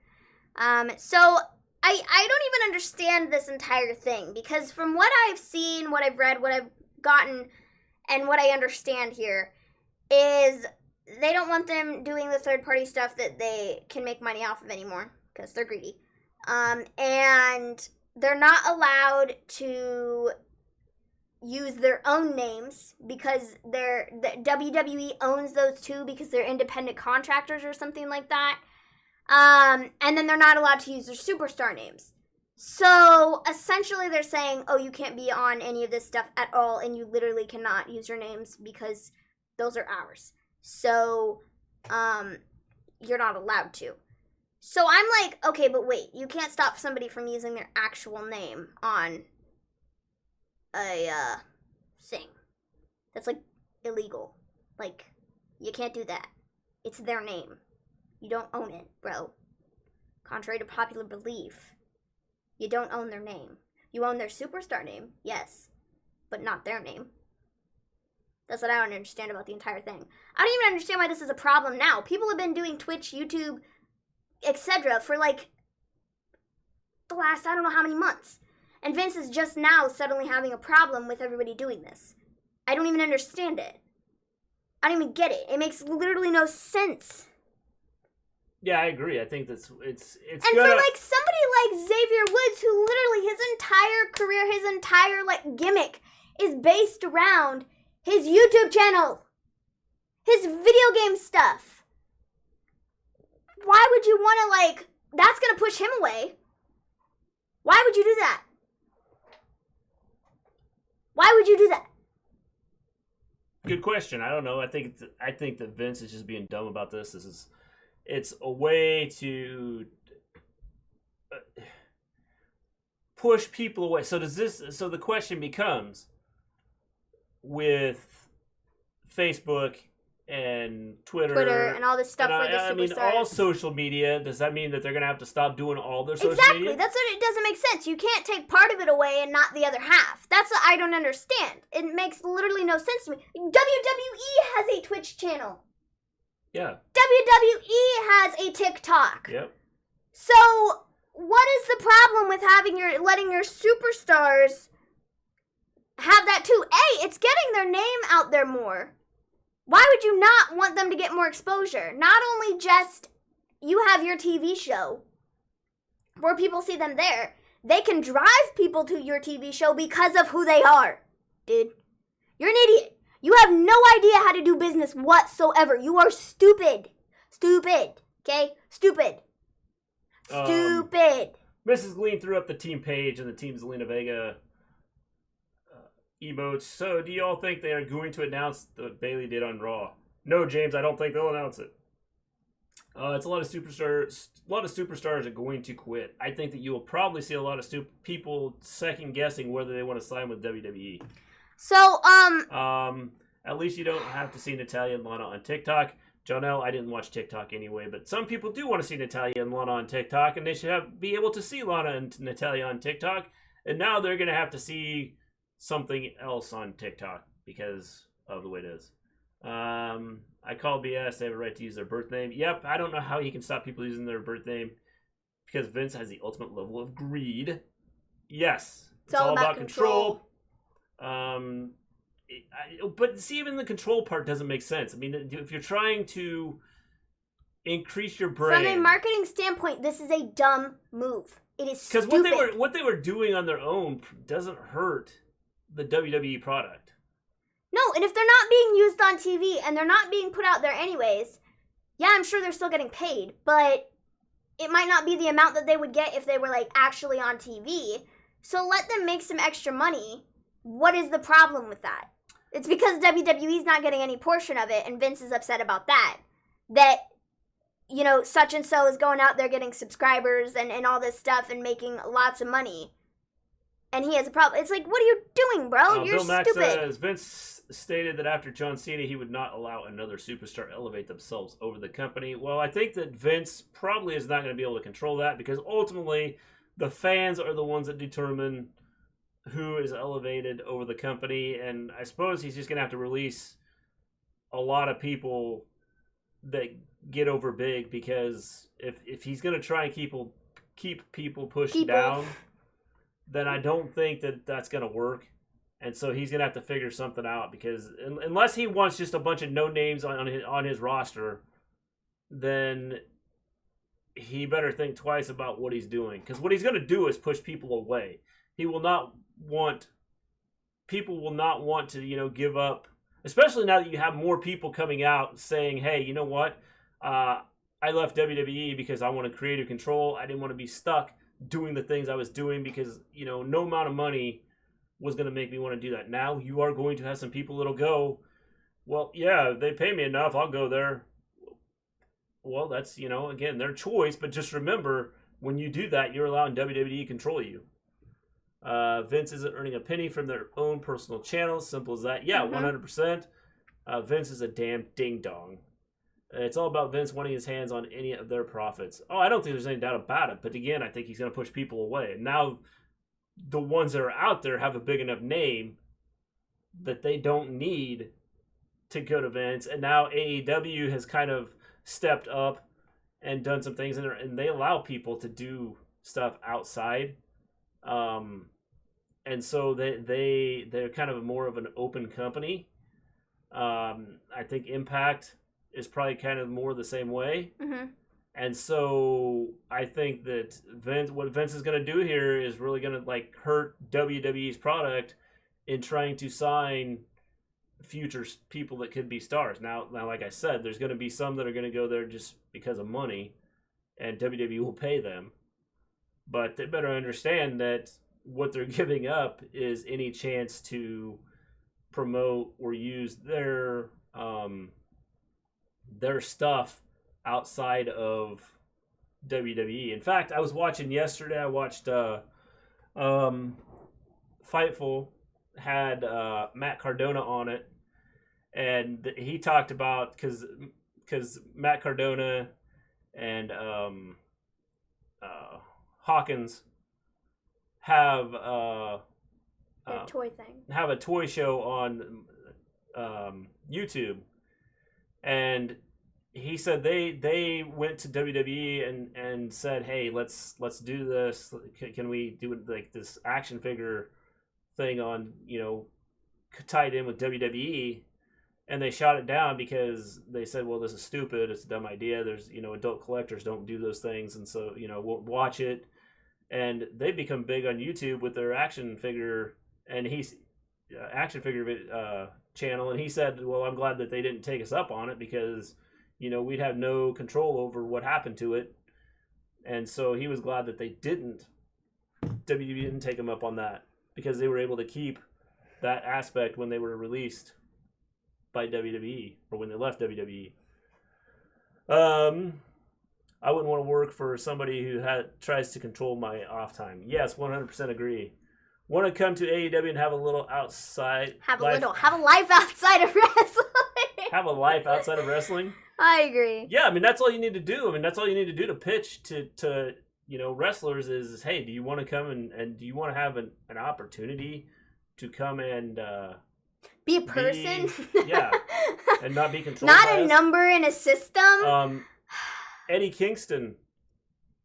So I don't even understand this entire thing, because from what I've seen, what I've read, what I've gotten, and what I understand here is they don't want them doing the third-party stuff that they can make money off of anymore, because they're greedy. And they're not allowed to use their own names because the WWE owns those too, because they're independent contractors or something like that. And then they're not allowed to use their superstar names. So essentially they're saying, oh, you can't be on any of this stuff at all, and you literally cannot use your names because those are ours. So you're not allowed to. So I'm like, okay, but wait, you can't stop somebody from using their actual name on a thing. That's like illegal. Like, you can't do that. It's their name. You don't own it, bro. Contrary to popular belief, you don't own their name. You own their superstar name, yes, but not their name. That's what I don't understand about the entire thing. I don't even understand why this is a problem now. People have been doing Twitch, YouTube, etc. for like the last I don't know how many months. And Vince is just now suddenly having a problem with everybody doing this. I don't even understand it. I don't even get it. It makes literally no sense. Yeah, I agree. I think it's and for like somebody like Xavier Woods, who literally his entire career, his entire like gimmick is based around his YouTube channel, his video game stuff. Why would you want to like? That's gonna push him away. Why would you do that? Why would you do that? Good question. I don't know. I think that Vince is just being dumb about this. It's a way to push people away. So the question becomes, with Facebook and Twitter and all this stuff for the superstars. all social media, does that mean that they're going to have to stop doing all their social media? Exactly. That's what it doesn't make sense. You can't take part of it away and not the other half. That's what I don't understand. It makes literally no sense to me. WWE has a Twitch channel. Yeah. WWE has a TikTok. Yep. So what is the problem with letting your superstars have that too? A, it's getting their name out there more. Why would you not want them to get more exposure? Not only just you have your TV show where people see them there, they can drive people to your TV show because of who they are. Dude, you're an idiot. You have no idea how to do business whatsoever. You are stupid. Stupid. Okay? Stupid. Stupid. Mrs. Gleen threw up the team page and the Team Zelina Vega emotes. So, do y'all think they are going to announce what Bayley did on Raw? No, James, I don't think they'll announce it. It's a lot of superstars. A lot of superstars are going to quit. I think that you will probably see a lot of people second guessing whether they want to sign with WWE. So, at least you don't have to see Natalya and Lana on TikTok. Jonelle, I didn't watch TikTok anyway, but some people do want to see Natalya and Lana on TikTok, and they should be able to see Lana and Natalya on TikTok. And now they're going to have to see something else on TikTok because of the way it is. I call BS. They have a right to use their birth name. Yep, I don't know how he can stop people using their birth name because Vince has the ultimate level of greed. Yes, it's all about control. But see, even the control part doesn't make sense. I mean, if you're trying to increase your brand, from a marketing standpoint, this is a dumb move. It is stupid. Because what they were doing on their own doesn't hurt the WWE product. No, and if they're not being used on TV and they're not being put out there anyways, yeah, I'm sure they're still getting paid, but it might not be the amount that they would get if they were like actually on TV. So let them make some extra money. What is the problem with that? It's because WWE's not getting any portion of it and Vince is upset about that. That, you know, such and so is going out there getting subscribers and all this stuff and making lots of money. And he has a problem. It's like, what are you doing, bro? You're Bill Mack stupid. Says, Vince stated that after John Cena, he would not allow another superstar to elevate themselves over the company. Well, I think that Vince probably is not going to be able to control that because ultimately the fans are the ones that determine who is elevated over the company. And I suppose he's just going to have to release a lot of people that get over big because if he's going to try and keep people pushed down, then I don't think that that's going to work. And so he's going to have to figure something out because unless he wants just a bunch of no names on his roster, then he better think twice about what he's doing. Because what he's going to do is push people away. People will not want to, you know, give up, especially now that you have more people coming out saying, hey, you know what? I left WWE because I wanted creative control. I didn't want to be stuck doing the things I was doing because, you know, no amount of money was going to make me want to do that. Now you are going to have some people that'll go, well, yeah, they pay me enough, I'll go there. Well, that's, you know, again, their choice, but just remember, when you do that, you're allowing WWE to control you. Vince isn't earning a penny from their own personal channels. Simple as that. Yeah, 100%. Vince is a damn ding-dong. It's all about Vince wanting his hands on any of their profits. Oh, I don't think there's any doubt about it. But again, I think he's going to push people away. Now, the ones that are out there have a big enough name that they don't need to go to Vince. And now AEW has kind of stepped up and done some things. And they allow people to do stuff outside. And so they're kind of more of an open company. I think Impact is probably kind of more the same way. Mm-hmm. And so I think that what Vince is going to do here is really going to like hurt WWE's product in trying to sign future people that could be stars. Now, like I said, there's going to be some that are going to go there just because of money, and WWE will pay them. But they better understand that what they're giving up is any chance to promote or use their stuff outside of WWE. In fact, I was watching yesterday. I watched Fightful had Matt Cardona on it, and he talked about because Matt Cardona and Hawkins have Their toy thing. have a toy show on YouTube, and he said they went to WWE and said, hey, let's do this. Can we do like this action figure thing on, tied in with WWE? And they shot it down because they said, well, this is stupid. It's a dumb idea. There's, adult collectors don't do those things. And so, we'll watch it. And they become big on YouTube with their action figure channel. And he said, well, I'm glad that they didn't take us up on it because, we'd have no control over what happened to it. And so he was glad that WWE didn't take him up on that because they were able to keep that aspect when they were released by WWE or when they left WWE. I wouldn't want to work for somebody who tries to control my off time. Yes, 100% agree. Want to come to AEW and have a little outside have a life outside of wrestling. Have a life outside of wrestling. I agree. Yeah, I mean that's all you need to do. I mean that's all you need to do to pitch to wrestlers is hey, do you want to come and do you want to have an opportunity to come and be a person? And not be controlled. Not by a us. number in a system. Eddie Kingston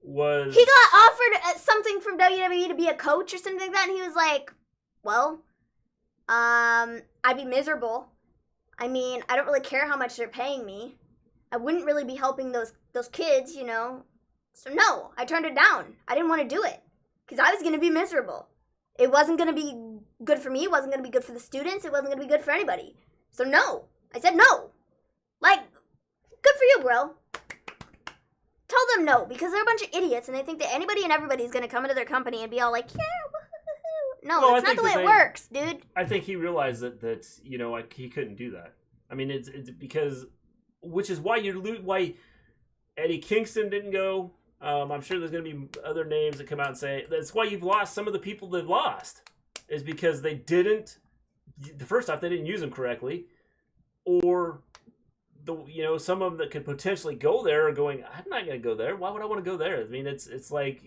was. He got offered something from WWE to be a coach or something like that, and he was like, "Well, I'd be miserable. I mean, I don't really care how much they're paying me. I wouldn't really be helping those kids, So no, I turned it down. I didn't want to do it because I was going to be miserable. It wasn't going to be good for me. It wasn't going to be good for the students. It wasn't going to be good for anybody. So no. I said no. Like, good for you, bro. Tell them no, because they're a bunch of idiots, and they think that anybody and everybody is going to come into their company and be all like, yeah, woo-hoo-hoo. No, that's not the way it works, dude. I think he realized that he couldn't do that. I mean, it's because, which is why why Eddie Kingston didn't go. I'm sure there's going to be other names that come out and say that's why you've lost some of the people they've lost is because they didn't. The first off, they didn't use them correctly, or some of them that could potentially go there are going. I'm not going to go there. Why would I want to go there? I mean, it's like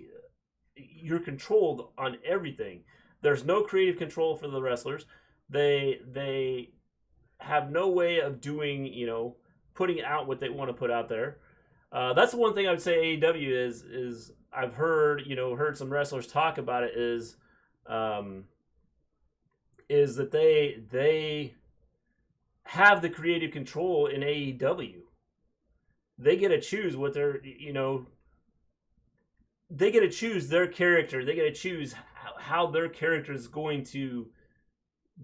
you're controlled on everything. There's no creative control for the wrestlers. They have no way of doing putting out what they want to put out there. That's the one thing I would say AEW is I've heard some wrestlers talk about it is that they have the creative control in AEW. They get to choose what they're they get to choose their character. They get to choose how their character is going to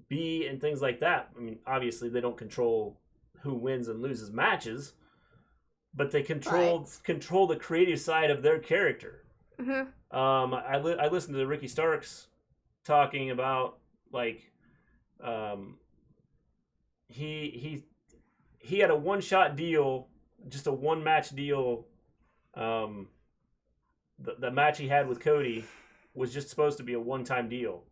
be and things like that. I mean, obviously they don't control who wins and loses matches. But they control the creative side of their character. Mm-hmm. I listened to Ricky Starks talking about he had a one-shot deal, just a one-match deal. The match he had with Cody was just supposed to be a one-time deal.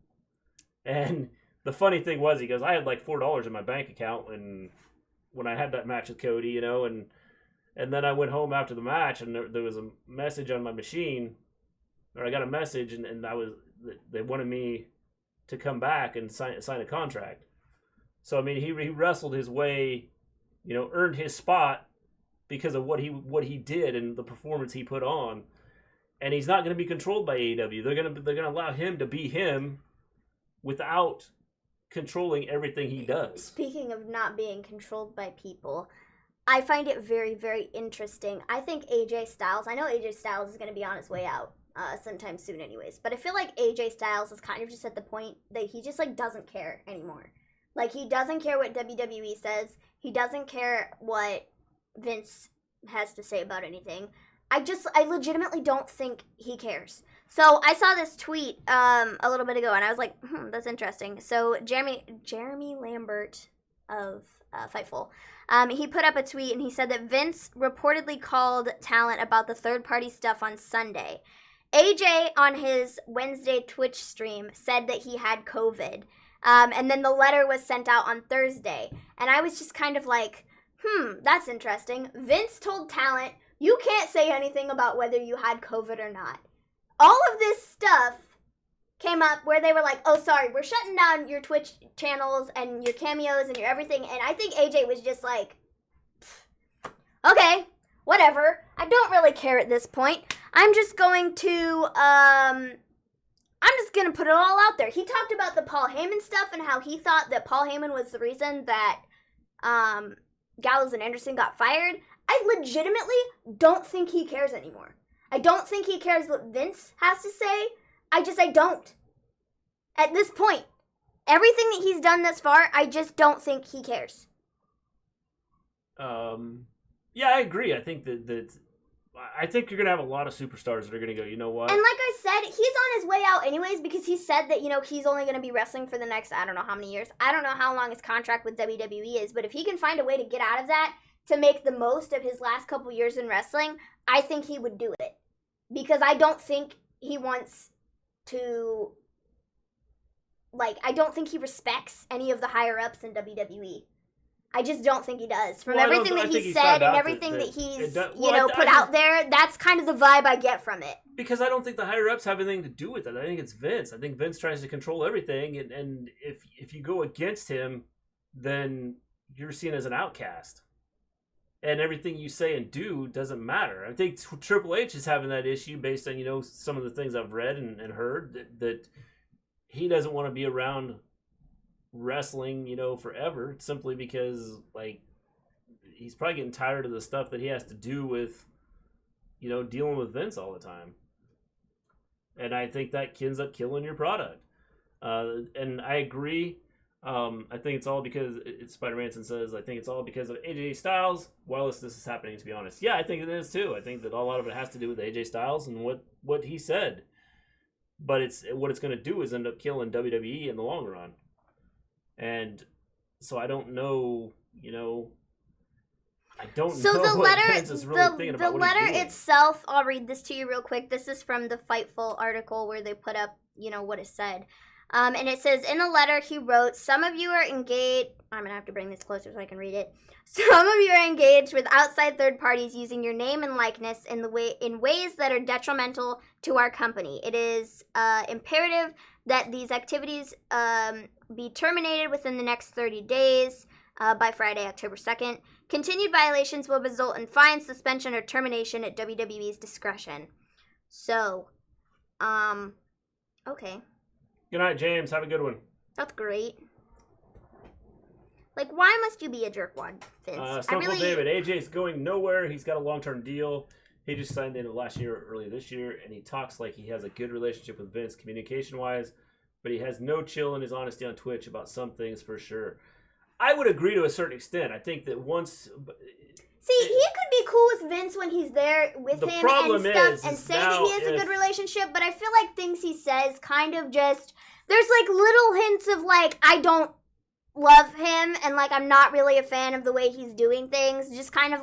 And the funny thing was, he goes, I had like $4 in my bank account when I had that match with Cody, and then I went home after the match, and there was a message on my machine, or I got a message, and they wanted me to come back and sign a contract. So I mean, he wrestled his way, earned his spot because of what he did and the performance he put on, and he's not going to be controlled by AEW. They're gonna allow him to be him without controlling everything he does. Speaking of not being controlled by people, I find it very, very interesting. I think AJ Styles, I know AJ Styles is going to be on his way out sometime soon anyways, but I feel like AJ Styles is kind of just at the point that he just doesn't care anymore. He doesn't care what WWE says. He doesn't care what Vince has to say about anything. I legitimately don't think he cares. So I saw this tweet a little bit ago, and I was like, that's interesting. So Jeremy Lambert of Fightful, he put up a tweet, and he said that Vince reportedly called talent about the third-party stuff on Sunday. AJ on his Wednesday Twitch stream said that he had COVID. And then the letter was sent out on Thursday. And I was just kind of like, that's interesting. Vince told talent, you can't say anything about whether you had COVID or not. All of this stuff came up where they were like, oh, sorry, we're shutting down your Twitch channels and your cameos and your everything. And I think AJ was just like, okay, whatever. I don't really care at this point. I'm just going to put it all out there. He talked about the Paul Heyman stuff and how he thought that Paul Heyman was the reason that Gallows and Anderson got fired. I legitimately don't think he cares anymore. I don't think he cares what Vince has to say. I don't. At this point, everything that he's done thus far, I just don't think he cares. Yeah, I agree. I think I think you're going to have a lot of superstars that are going to go, you know what? And like I said, he's on his way out anyways because he said that, he's only going to be wrestling for the next, I don't know how many years. I don't know how long his contract with WWE is, but if he can find a way to get out of that to make the most of his last couple years in wrestling, I think he would do it. Because I don't think he wants to, I don't think he respects any of the higher-ups in WWE. I just don't think he does. From everything that he said and everything that he's, put out there, that's kind of the vibe I get from it. Because I don't think the higher-ups have anything to do with it. I think it's Vince. I think Vince tries to control everything, and if you go against him, then you're seen as an outcast. And everything you say and do doesn't matter. I think Triple H is having that issue based on, some of the things I've read and heard, that he doesn't want to be around wrestling, forever, simply because, he's probably getting tired of the stuff that he has to do with, dealing with Vince all the time. And I think that ends up killing your product. And I agree. I think it's all because, Spider Manson says, I think it's all because of AJ Styles. While this is happening, to be honest. Yeah, I think it is too. I think that a lot of it has to do with AJ Styles and what he said. But what it's going to do is end up killing WWE in the long run. And so I don't know, I don't know what Vince is really thinking about. The letter itself, I'll read this to you real quick. This is from the Fightful article where they put up, what it said. And it says, in a letter he wrote, some of you are engaged, I'm going to have to bring this closer so I can read it. Some of you are engaged with outside third parties using your name and likeness in ways that are detrimental to our company. It is imperative that these activities be terminated within the next 30 days by Friday, October 2nd. Continued violations will result in fines, suspension, or termination at WWE's discretion. So, okay. Good night, James. Have a good one. That's great. Why must you be a jerkwad, Vince? Stone Cold David, AJ's going nowhere. He's got a long-term deal. He just signed the end of last year or early this year, and he talks like he has a good relationship with Vince communication-wise, but he has no chill in his honesty on Twitch about some things for sure. I would agree to a certain extent. I think that once... See, he could be cool with Vince when he's there with him and stuff and say that he has a good relationship, but I feel like things he says kind of just... There's, little hints of, I don't love him, and, I'm not really a fan of the way he's doing things. Just kind of,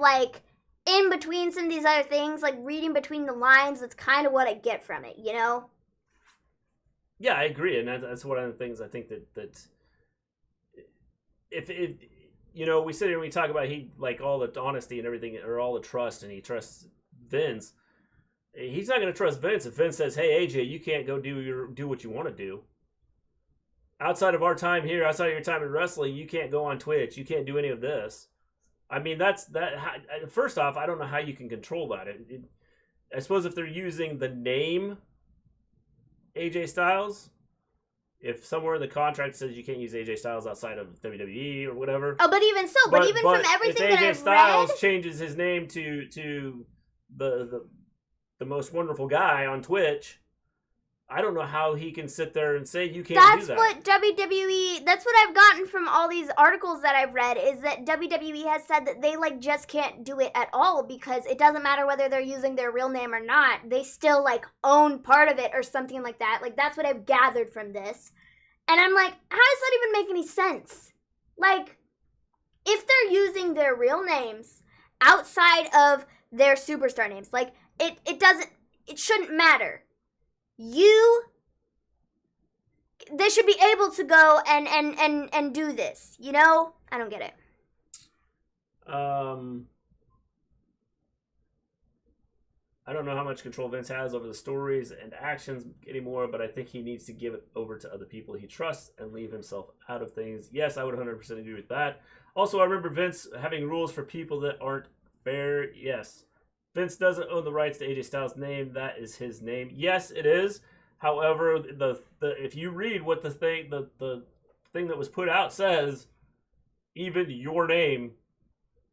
in between some of these other things, reading between the lines, that's kind of what I get from it, Yeah, I agree, and that's one of the things I think that if it... we sit here and we talk about all the honesty and everything, or all the trust, and he trusts Vince. He's not going to trust Vince if Vince says, "Hey AJ, you can't go do what you want to do. Outside of our time here, outside of your time in wrestling, you can't go on Twitch. You can't do any of this." I mean, that. First off, I don't know how you can control that. I suppose if they're using the name AJ Styles. If somewhere in the contract says you can't use AJ Styles outside of WWE or whatever. Oh, but even so, but even from everything that I've read... If AJ Styles changes his name to the most wonderful guy on Twitch, I don't know how he can sit there and say you can't do that. That's what I've gotten from all these articles that I've read, is that WWE has said that they just can't do it at all because it doesn't matter whether they're using their real name or not. They still own part of it or something like that. That's what I've gathered from this. And I'm like, how does that even make any sense? If they're using their real names outside of their superstar names, it shouldn't matter. they should be able to go and do this, you know? I don't get it. I don't know how much control Vince has over the stories and actions anymore, but I think he needs to give it over to other people he trusts and leave himself out of things. Yes, I would 100% agree with that. Also, I remember Vince having rules for people that aren't fair. Yes. Vince doesn't own the rights to AJ Styles' name. That is his name. Yes, it is. However, if you read what the thing that was put out says, even your name,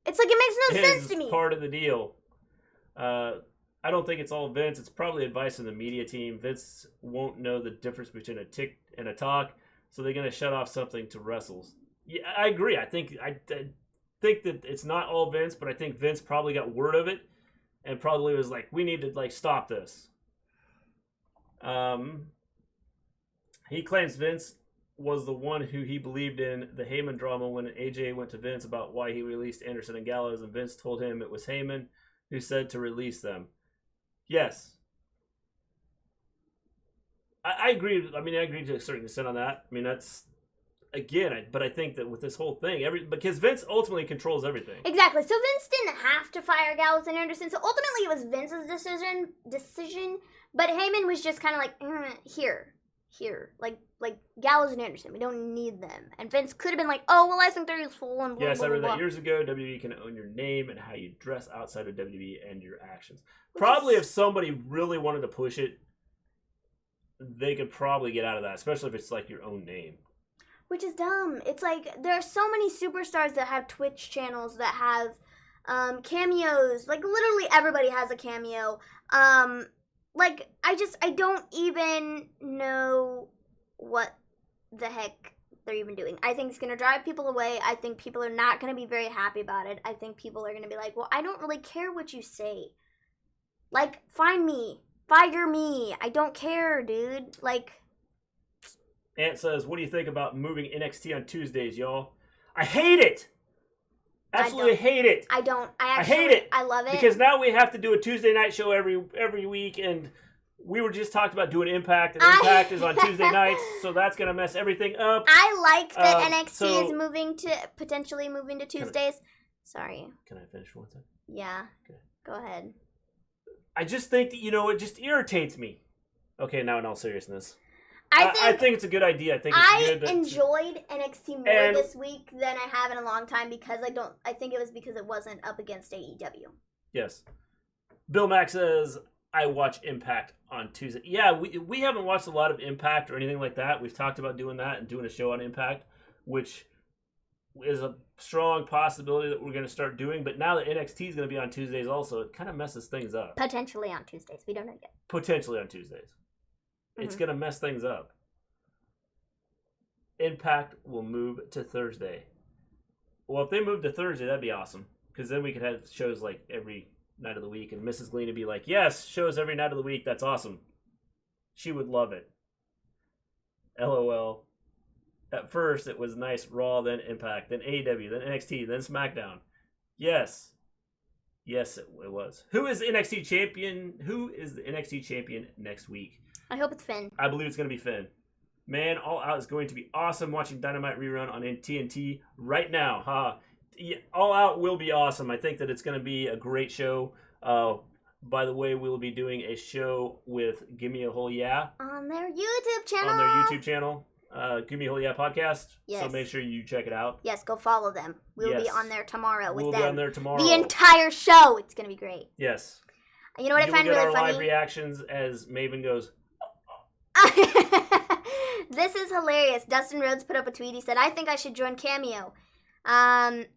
it's like it makes no sense to me. Part of the deal. I don't think it's all Vince. It's probably advice from the media team. Vince won't know the difference between a tick and a talk, so they're going to shut off something to wrestles. Yeah, I agree. I think that it's not all Vince, but I think Vince probably got word of it and probably was like, we need to like stop this. He claims Vince was the one who he believed in the Heyman drama when AJ went to Vince about why he released Anderson and Gallows, and Vince told him it was Heyman who said to release them. Yes. I agree. I mean, I agree to a certain extent on that. I mean, that's, again, but I think that with this whole thing, because Vince ultimately controls everything. Exactly. So Vince didn't have to fire Gallows and Anderson. So ultimately it was Vince's decision. But Heyman was just kind of like, here. Like Gallows and Anderson, we don't need them. And Vince could have been like, oh, well, I think they're useful. And blah, yes, blah, I read blah, that blah. years ago. WWE can own your name and how you dress outside of WWE and your actions. Probably if somebody really wanted to push it, they could probably get out of that, especially if it's like your own name. Which is dumb. It's like there are so many superstars that have Twitch channels that have cameos. Like literally everybody has a cameo. Like I don't even know what the heck they're even doing. I think it's going to drive people away. I think people are not going to be very happy about it. I think people are going to be like, well, I don't really care what you say. Like, find me. Fire me. I don't care, dude. Like. Ant says, what do you think about moving NXT on Tuesdays, y'all? I hate it. Absolutely hate it. I actually hate it. I love it. Because now we have to do a Tuesday night show every week, and we were just talked about doing Impact, and Impact is on Tuesday nights, so that's going to mess everything up. I like that NXT is potentially moving to Tuesdays. Sorry. Can I finish one thing? Yeah. Okay. Go ahead. I just think that, it just irritates me. Okay, now in all seriousness. I think it's a good idea. I think it's good. I enjoyed NXT more this week than I have in a long time because I think it was because it wasn't up against AEW. Yes. Bill Mack says, I watch Impact on Tuesday. Yeah, we haven't watched a lot of Impact or anything like that. We've talked about doing that and doing a show on Impact, which is a strong possibility that we're going to start doing. But now that NXT is going to be on Tuesdays also, it kind of messes things up. Potentially on Tuesdays. We don't know yet. Potentially on Tuesdays. It's going to mess things up. Impact will move to Thursday. Well, if they move to Thursday, that'd be awesome. Because then we could have shows like every night of the week. And Mrs. Gleen would be like, yes, shows every night of the week. That's awesome. She would love it. LOL. At first, it was nice Raw, then Impact, then AEW, then NXT, then Smackdown. Yes. Yes, it was. Who is the NXT champion? Who is the NXT champion next week? I hope it's Finn. I believe it's going to be Finn. Man, All Out is going to be awesome. Watching Dynamite rerun on TNT right now. Yeah, All Out will be awesome. I think that it's going to be a great show. By the way, we'll be doing a show with Gimme A Hull Yeah. On their YouTube channel. Gimme A Hull Yeah podcast. Yes. So make sure you check it out. Yes, go follow them. We'll be on there tomorrow with them. We'll be on there tomorrow. The entire show. It's going to be great. Yes. You know what I find really funny? You'll get our live reactions as Maven goes... This is hilarious. Dustin Rhodes put up a tweet. He said, I think I should join Cameo. And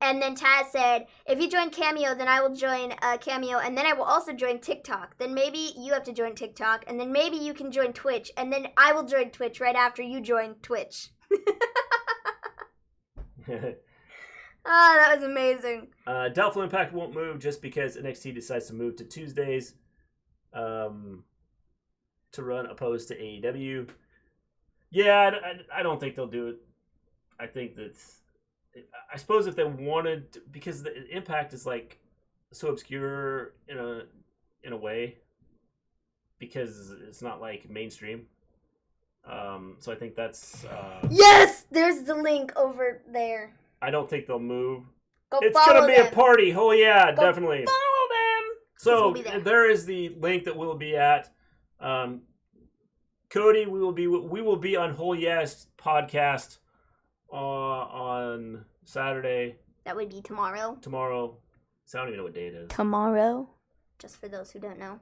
then Taz said, if you join Cameo, then I will join Cameo, and then I will also join TikTok. Then maybe you have to join TikTok, and then maybe you can join Twitch, and then I will join Twitch right after you join Twitch. That was amazing. Doubtful Impact won't move just because NXT decides to move to Tuesdays to run opposed to AEW. Yeah, I don't think they'll do it. I think that... I suppose if they wanted... because the Impact is like so obscure in a way. because it's not like mainstream. So I think that's. Yes, there's the link over there. I don't think they'll move. Go It's follow gonna be them. a party. Oh yeah, Go definitely. Follow them. So We'll be there. there is the link that we'll be at. Cody, we will be on Whole Yes podcast on Saturday. That would be tomorrow. Tomorrow. So I don't even know what day it is. Tomorrow. Just for those who don't know.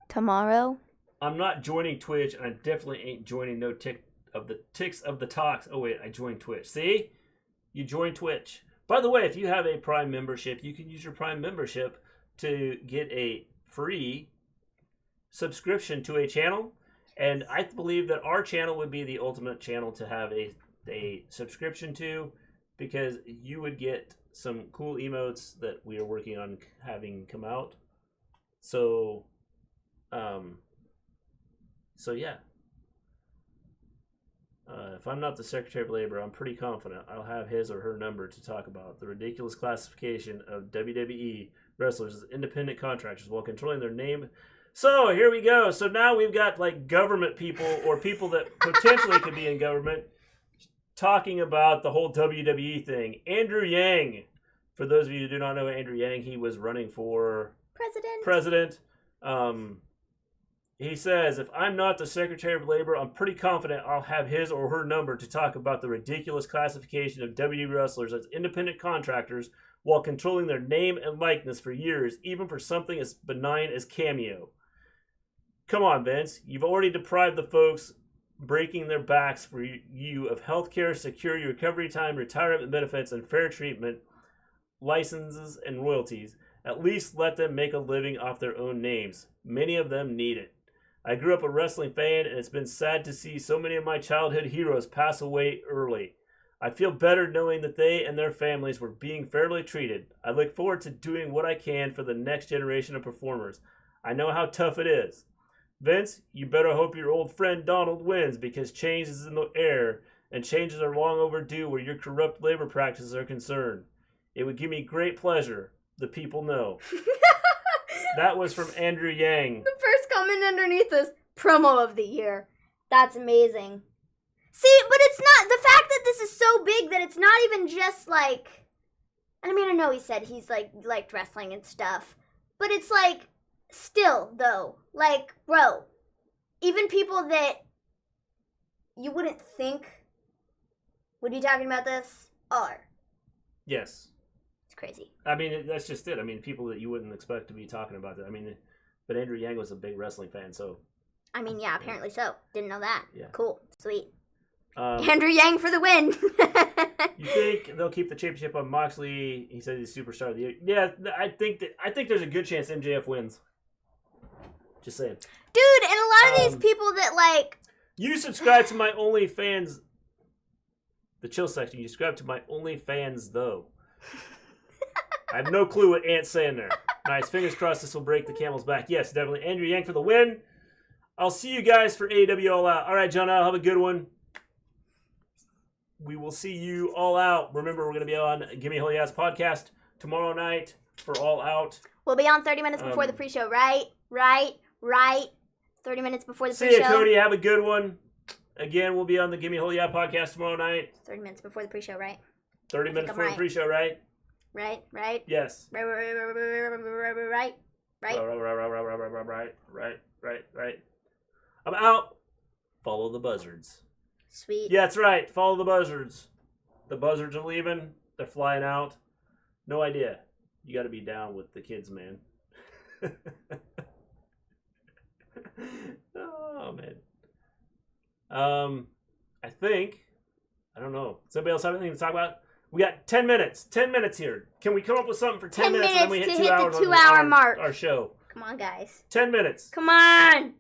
Tomorrow. I'm not joining Twitch, and I definitely ain't joining no Ticks of the Talks. Oh wait, I joined Twitch. See? You joined Twitch. By the way, if you have a Prime membership, you can use your Prime membership to get a free subscription to a channel. And I believe that our channel would be the ultimate channel to have a subscription to, because you would get some cool emotes that we are working on having come out. So yeah. If I'm not the Secretary of Labor, I'm pretty confident I'll have his or her number to talk about the ridiculous classification of WWE wrestlers as independent contractors while controlling their name. So here we go. So now we've got like government people or people that potentially could be in government talking about the whole WWE thing. Andrew Yang, for those of you who do not know Andrew Yang, he was running for president. He says, if I'm not the Secretary of Labor, I'm pretty confident I'll have his or her number to talk about the ridiculous classification of WWE wrestlers as independent contractors while controlling their name and likeness for years, even for something as benign as Cameo. Come on, Vince. You've already deprived the folks breaking their backs for you of health care, security, recovery time, retirement benefits, and fair treatment, licenses, and royalties. At least let them make a living off their own names. Many of them need it. I grew up a wrestling fan, and it's been sad to see so many of my childhood heroes pass away early. I feel better knowing that they and their families were being fairly treated. I look forward to doing what I can for the next generation of performers. I know how tough it is. Vince, you better hope your old friend Donald wins, because change is in the air, and changes are long overdue where your corrupt labor practices are concerned. It would give me great pleasure. The people know. That was from Andrew Yang. The first comment underneath is promo of the year. That's amazing. See, but it's not the fact that this is so big that it's not even just like, I mean, I know he said he's like liked wrestling and stuff, but it's like still though, like, bro, even people that you wouldn't think would be talking about this are. Yes. Crazy. I mean, that's just it. I mean, people that you wouldn't expect to be talking about that. I mean, but Andrew Yang was a big wrestling fan, so. I mean, yeah, apparently so. Didn't know that. Yeah. Cool. Sweet. Andrew Yang for the win. You think they'll keep the championship on Moxley? He said he's superstar of the year. Yeah, I think there's a good chance MJF wins. Just saying. Dude, and a lot of these people that like. You subscribe to my OnlyFans. The chill section. You subscribe to my OnlyFans though. I have no clue what Ant's saying there. Nice. Fingers crossed this will break the camel's back. Yes, definitely. Andrew Yang for the win. I'll see you guys for AEW All Out. All right, John, I'll have a good one. We will see you all out. Remember, we're going to be on Gimme A Hull Yeah podcast tomorrow night for All Out. We'll be on 30 minutes before the pre-show, right? 30 minutes before the pre-show. See you, Cody. Have a good one. Again, we'll be on the Gimme A Hull Yeah podcast tomorrow night. 30 minutes before the pre-show, right? 30 minutes before the pre-show, right? Right? Yes. Right. Right. I'm out. Follow the buzzards. Sweet. Yeah, that's right. Follow the buzzards. The buzzards are leaving. They're flying out. No idea. You got to be down with the kids, man. Oh, man. I think. I don't know. Does anybody else have anything to talk about? We got 10 minutes. 10 minutes here. Can we come up with something for 10 minutes and then we hit 2 hours the 2 hour mark. Our show? Come on, guys. 10 minutes. Come on.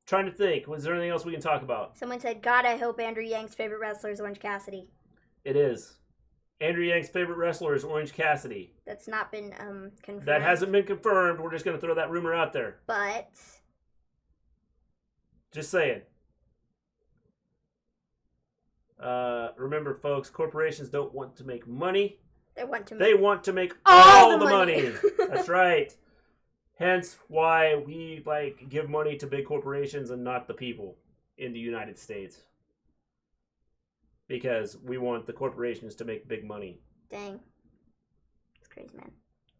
Trying to think. Was there anything else we can talk about? Someone said, God, I hope Andrew Yang's favorite wrestler is Orange Cassidy. It is. Andrew Yang's favorite wrestler is Orange Cassidy. That's not been confirmed. That hasn't been confirmed. We're just going to throw that rumor out there. But. Just saying. Remember, folks, corporations don't want to make money. They want to make all the money. That's right. Hence why we like give money to big corporations and not the people in the United States. Because we want the corporations to make big money. Dang. It's crazy, man.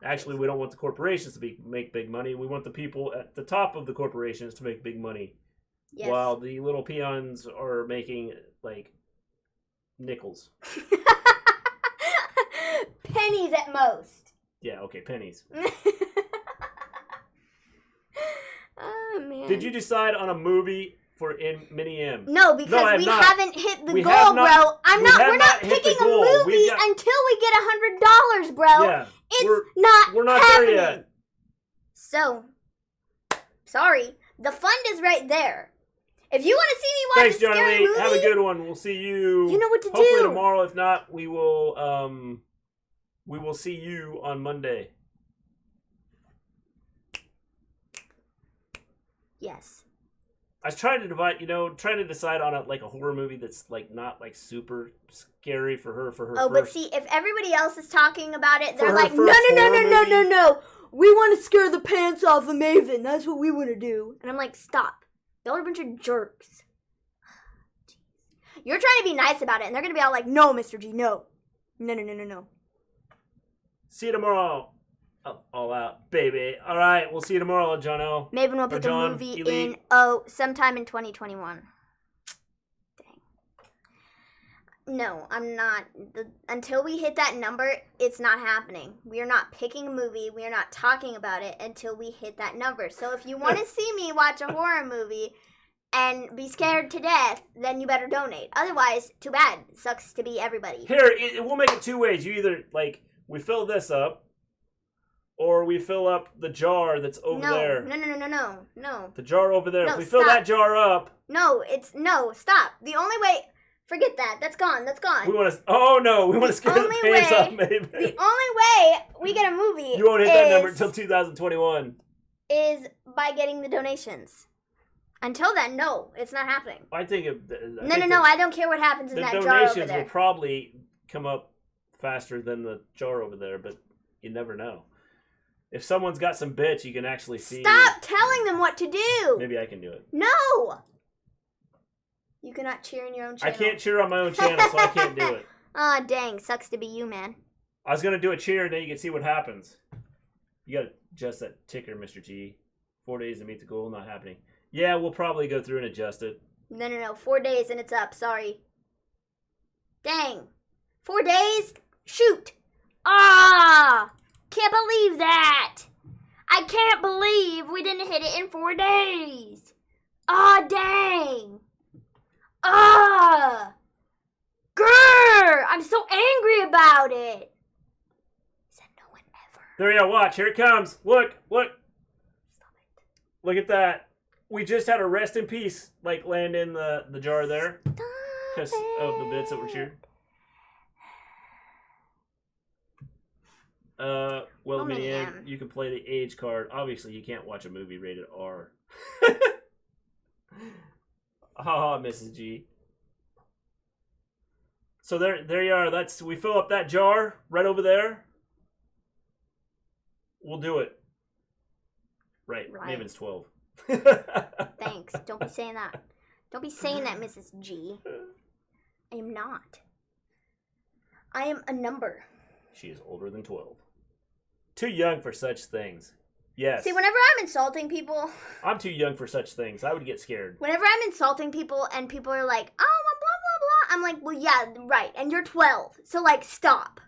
Actually, we don't want the corporations to make big money. We want the people at the top of the corporations to make big money. Yes. While the little peons are making, like, nickels. Pennies at most. Yeah, okay, pennies. Oh, man. Did you decide on a movie for Mini M? No, because we haven't hit the goal, bro. We're not picking a movie until we get $100, bro. Yeah, we're not happening. There yet. So, sorry. The fund is right there. If you want to see me watch a scary movie, have a good one. We'll see you. You know what to do. Hopefully tomorrow. If not, we will see you on Monday. Yes. I was trying to decide on a horror movie that's like not like super scary for her. But see, if everybody else is talking about it, they're like, no. We want to scare the pants off of Maven. That's what we want to do. And I'm like, stop. Y'all are a bunch of jerks. You're trying to be nice about it, and they're gonna be all like, no, Mr. G, no. No. See you tomorrow. All out, baby. All right, we'll see you tomorrow, John L. Maven will pick a movie in sometime in 2021. Dang. No, I'm not. Until we hit that number, it's not happening. We are not picking a movie. We are not talking about it until we hit that number. So if you want to see me watch a horror movie and be scared to death, then you better donate. Otherwise, too bad. It sucks to be everybody. Here, we'll make it two ways. You either we fill this up. Or we fill up the jar that's over there. No. The jar over there. If we fill that jar up. No, stop. The only way, forget that. That's gone. We want to scare the pants off Maven. The only way we get a movie you won't hit that number until 2021. Is by getting the donations. Until then, no, it's not happening. I think I don't care what happens in that jar over there. The donations will probably come up faster than the jar over there, but you never know. If someone's got some bits, you can actually see. Stop telling them what to do. Maybe I can do it. No. You cannot cheer in your own channel. I can't cheer on my own channel, so I can't do it. Aw, dang. Sucks to be you, man. I was going to do a cheer, and then you can see what happens. You got to adjust that ticker, Mr. G. 4 days to meet the goal, not happening. Yeah, we'll probably go through and adjust it. No. 4 days and it's up. Sorry. Dang. 4 days? Shoot. Ah! Can't believe that. I can't believe we didn't hit it in 4 days. Ah, dang. Ah. Grr. I'm so angry about it. Said no one ever. There you go. Watch. Here it comes. Look. Stop it. Look at that. We just had a rest in peace land in the jar there. Because of the bits that were cheered. You can play the age card. Obviously, you can't watch a movie rated R. Mrs. G. So there you are. We fill up that jar right over there. We'll do it. Right. Maven's 12. Thanks. Don't be saying that. Don't be saying that, Mrs. G. I am not. I am a number. She is older than 12. Too young for such things. Yes. See, whenever I'm insulting people... I'm too young for such things. I would get scared. Whenever I'm insulting people and people are like, oh, blah, blah, blah, I'm like, well, yeah, right. And you're 12. So, stop.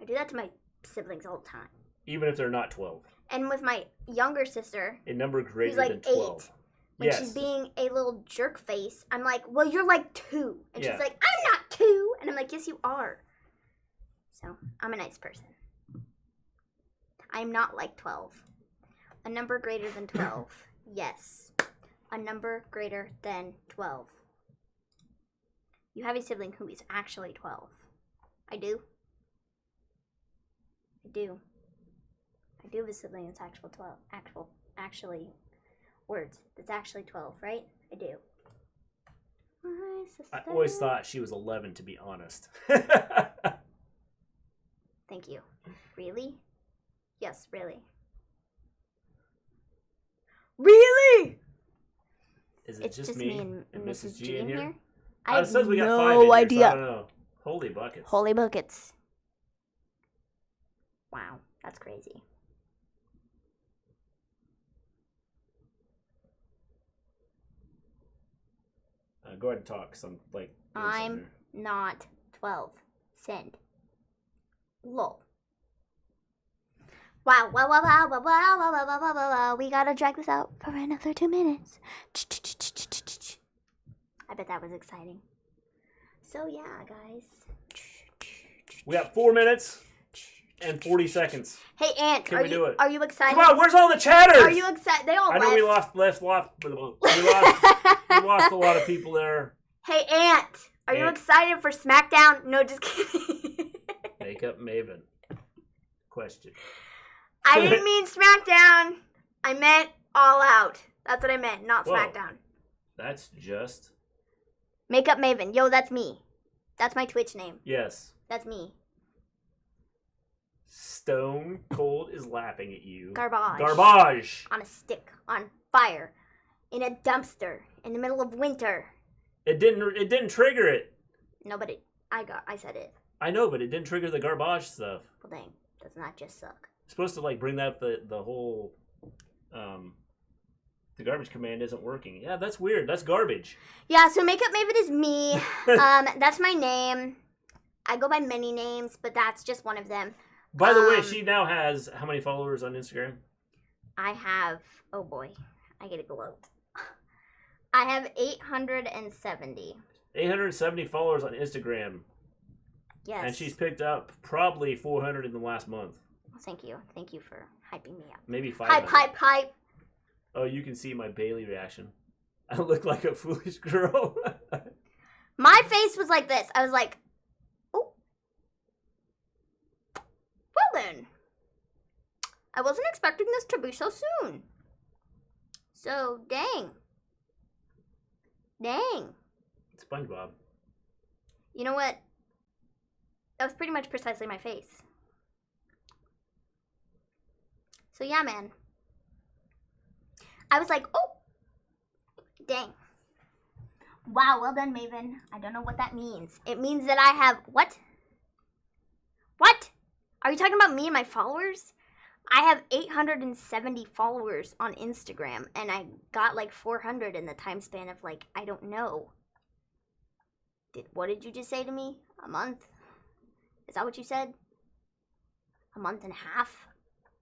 I do that to my siblings all the time. Even if they're not 12. And with my younger sister... A number greater than 12. 8. When she's being a little jerk face, I'm like, well, you're 2. And she's like, I'm not 2. And I'm like, yes, you are. So, I'm a nice person. I'm not 12. A number greater than 12. Yes. A number greater than 12. You have a sibling who is actually 12. I do. I do have a sibling that's actually words. That's actually 12, right? I do. I always thought she was 11, to be honest. Thank you. Really? Yes, really. Really? Is it It's just me and Mrs. G in here? I have it says we got 5 no in here, idea. so I don't know. Holy buckets. Holy buckets. Wow, that's crazy. Go ahead and talk, because I'm like... I'm not 12. Send. Lol. Wow, wow, wow, wow, wow, wow, wow, wow, wow, wow, wow, wow. We gotta drag this out for another 2 minutes. I bet that was exciting. So yeah, guys. We got 4 minutes and 40 seconds. Hey, Ant, Can we do it? Are you excited? Come on, where's all the chatters? Are you excited? They all I left. know we lost a lot of people there. Hey, Ant, are you excited for Smackdown? No, just kidding. Makeup Maven. Question. I didn't mean Smackdown. I meant All Out. That's what I meant, not Whoa. Smackdown. That's just... Makeup Maven. Yo, that's me. That's my Twitch name. Yes. That's me. Stone Cold is laughing at you. Garbage. Garbage. On a stick. On fire. In a dumpster. In the middle of winter. It didn't trigger it. No, but I said it. I know, but it didn't trigger the garbage stuff. Well, dang. Does not just suck. It's supposed to like bring up the whole the garbage command isn't working. Yeah, that's weird. That's garbage. Yeah, so Makeup Maven is me. That's my name. I go by many names, but that's just one of them. By the way, she now has how many followers on Instagram? I have, oh boy, I get a gloat. I have 870. 870 followers on Instagram. Yes. And she's picked up probably 400 in the last month. Thank you. Thank you for hyping me up. Maybe 500. Hype. Oh, you can see my Bayley reaction. I look like a foolish girl. My face was like this. I was like, oh. Well then. I wasn't expecting this to be so soon. So, dang. SpongeBob. You know what? That was pretty much precisely my face. So yeah, man. I was like, oh, dang. Wow, well done, Maven. I don't know what that means. It means that I have, what? What? Are you talking about me and my followers? I have 870 followers on Instagram, and I got like 400 in the time span of like, I don't know. What did you just say to me? A month? Is that what you said? A month and a half?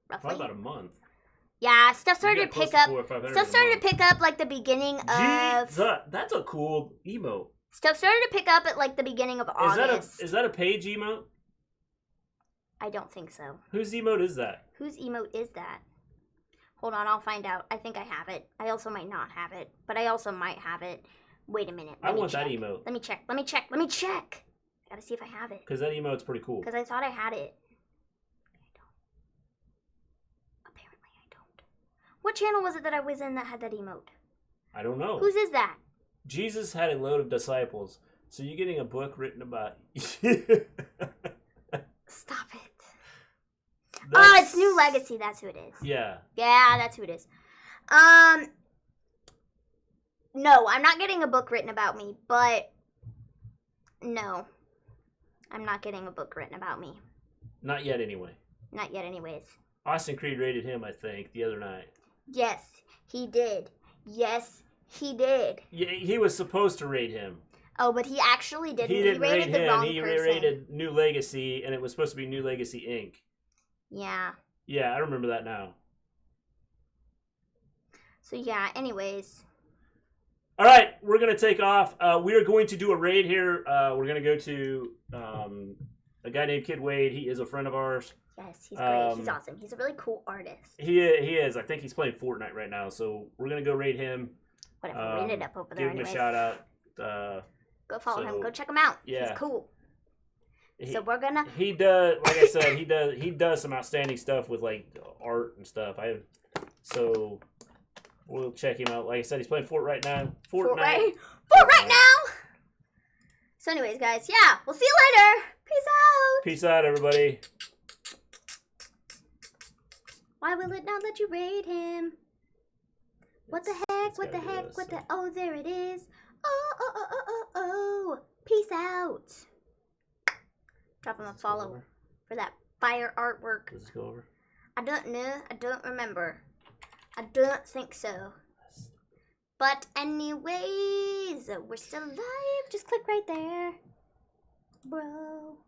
Roughly? Probably about a month. Yeah, stuff started to pick up. Stuff started to pick up like the beginning of. That's a cool emote. Stuff started to pick up at like the beginning of August. Is that a page emote? I don't think so. Whose emote is that? Whose emote is that? Hold on, I'll find out. I think I have it. I also might not have it, but I also might have it. Wait a minute. I want that emote. Let me check. I gotta see if I have it. Because that emote's pretty cool. Because I thought I had it. Apparently I don't. What channel was it that I was in that had that emote? I don't know. Whose is that? Jesus had a load of disciples. So you're getting a book written about... Stop it. Oh, it's New Legacy. That's who it is. Yeah. Yeah, that's who it is. No, I'm not getting a book written about me, but no. I'm not getting a book written about me. Not yet, anyway. Not yet, anyways. Austin Creed rated him, I think, the other night. Yes, he did. Yes, he did. Yeah, he was supposed to rate him. Oh, but he actually didn't. He didn't rated rate the him. wrong He person. rated New Legacy, and it was supposed to be New Legacy Inc. Yeah. Yeah, I remember that now. So yeah, anyways. All right, we're going to take off. We are going to do a raid here. We're going to go to a guy named Kid Wade. He is a friend of ours. Yes, he's great. He's awesome. He's a really cool artist. He is. I think he's playing Fortnite right now. So we're going to go raid him. Whatever, read it up over there Give him anyways. a shout out. Go follow him. Go check him out. Yeah. He's cool. So we're gonna. He does, like I said, he does some outstanding stuff with like art and stuff. So we'll check him out. Like I said, he's playing Fortnite now. Fortnite now. So, anyways, guys, yeah, we'll see you later. Peace out. Peace out, everybody. Why will it not let you raid him? What the heck? What the heck? What the? Oh, there it is. Oh. Peace out. Drop him a follow for that fire artwork. Does this go over? I don't know. I don't remember. I don't think so. But anyways, we're still live. Just click right there. Bro.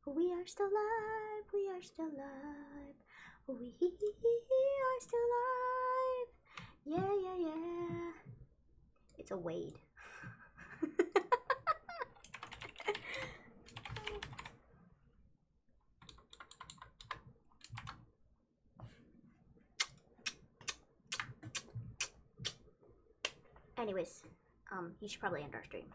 We are still live. We are still live. We are still live. Yeah. It's a Wade. Anyways, you should probably end our stream.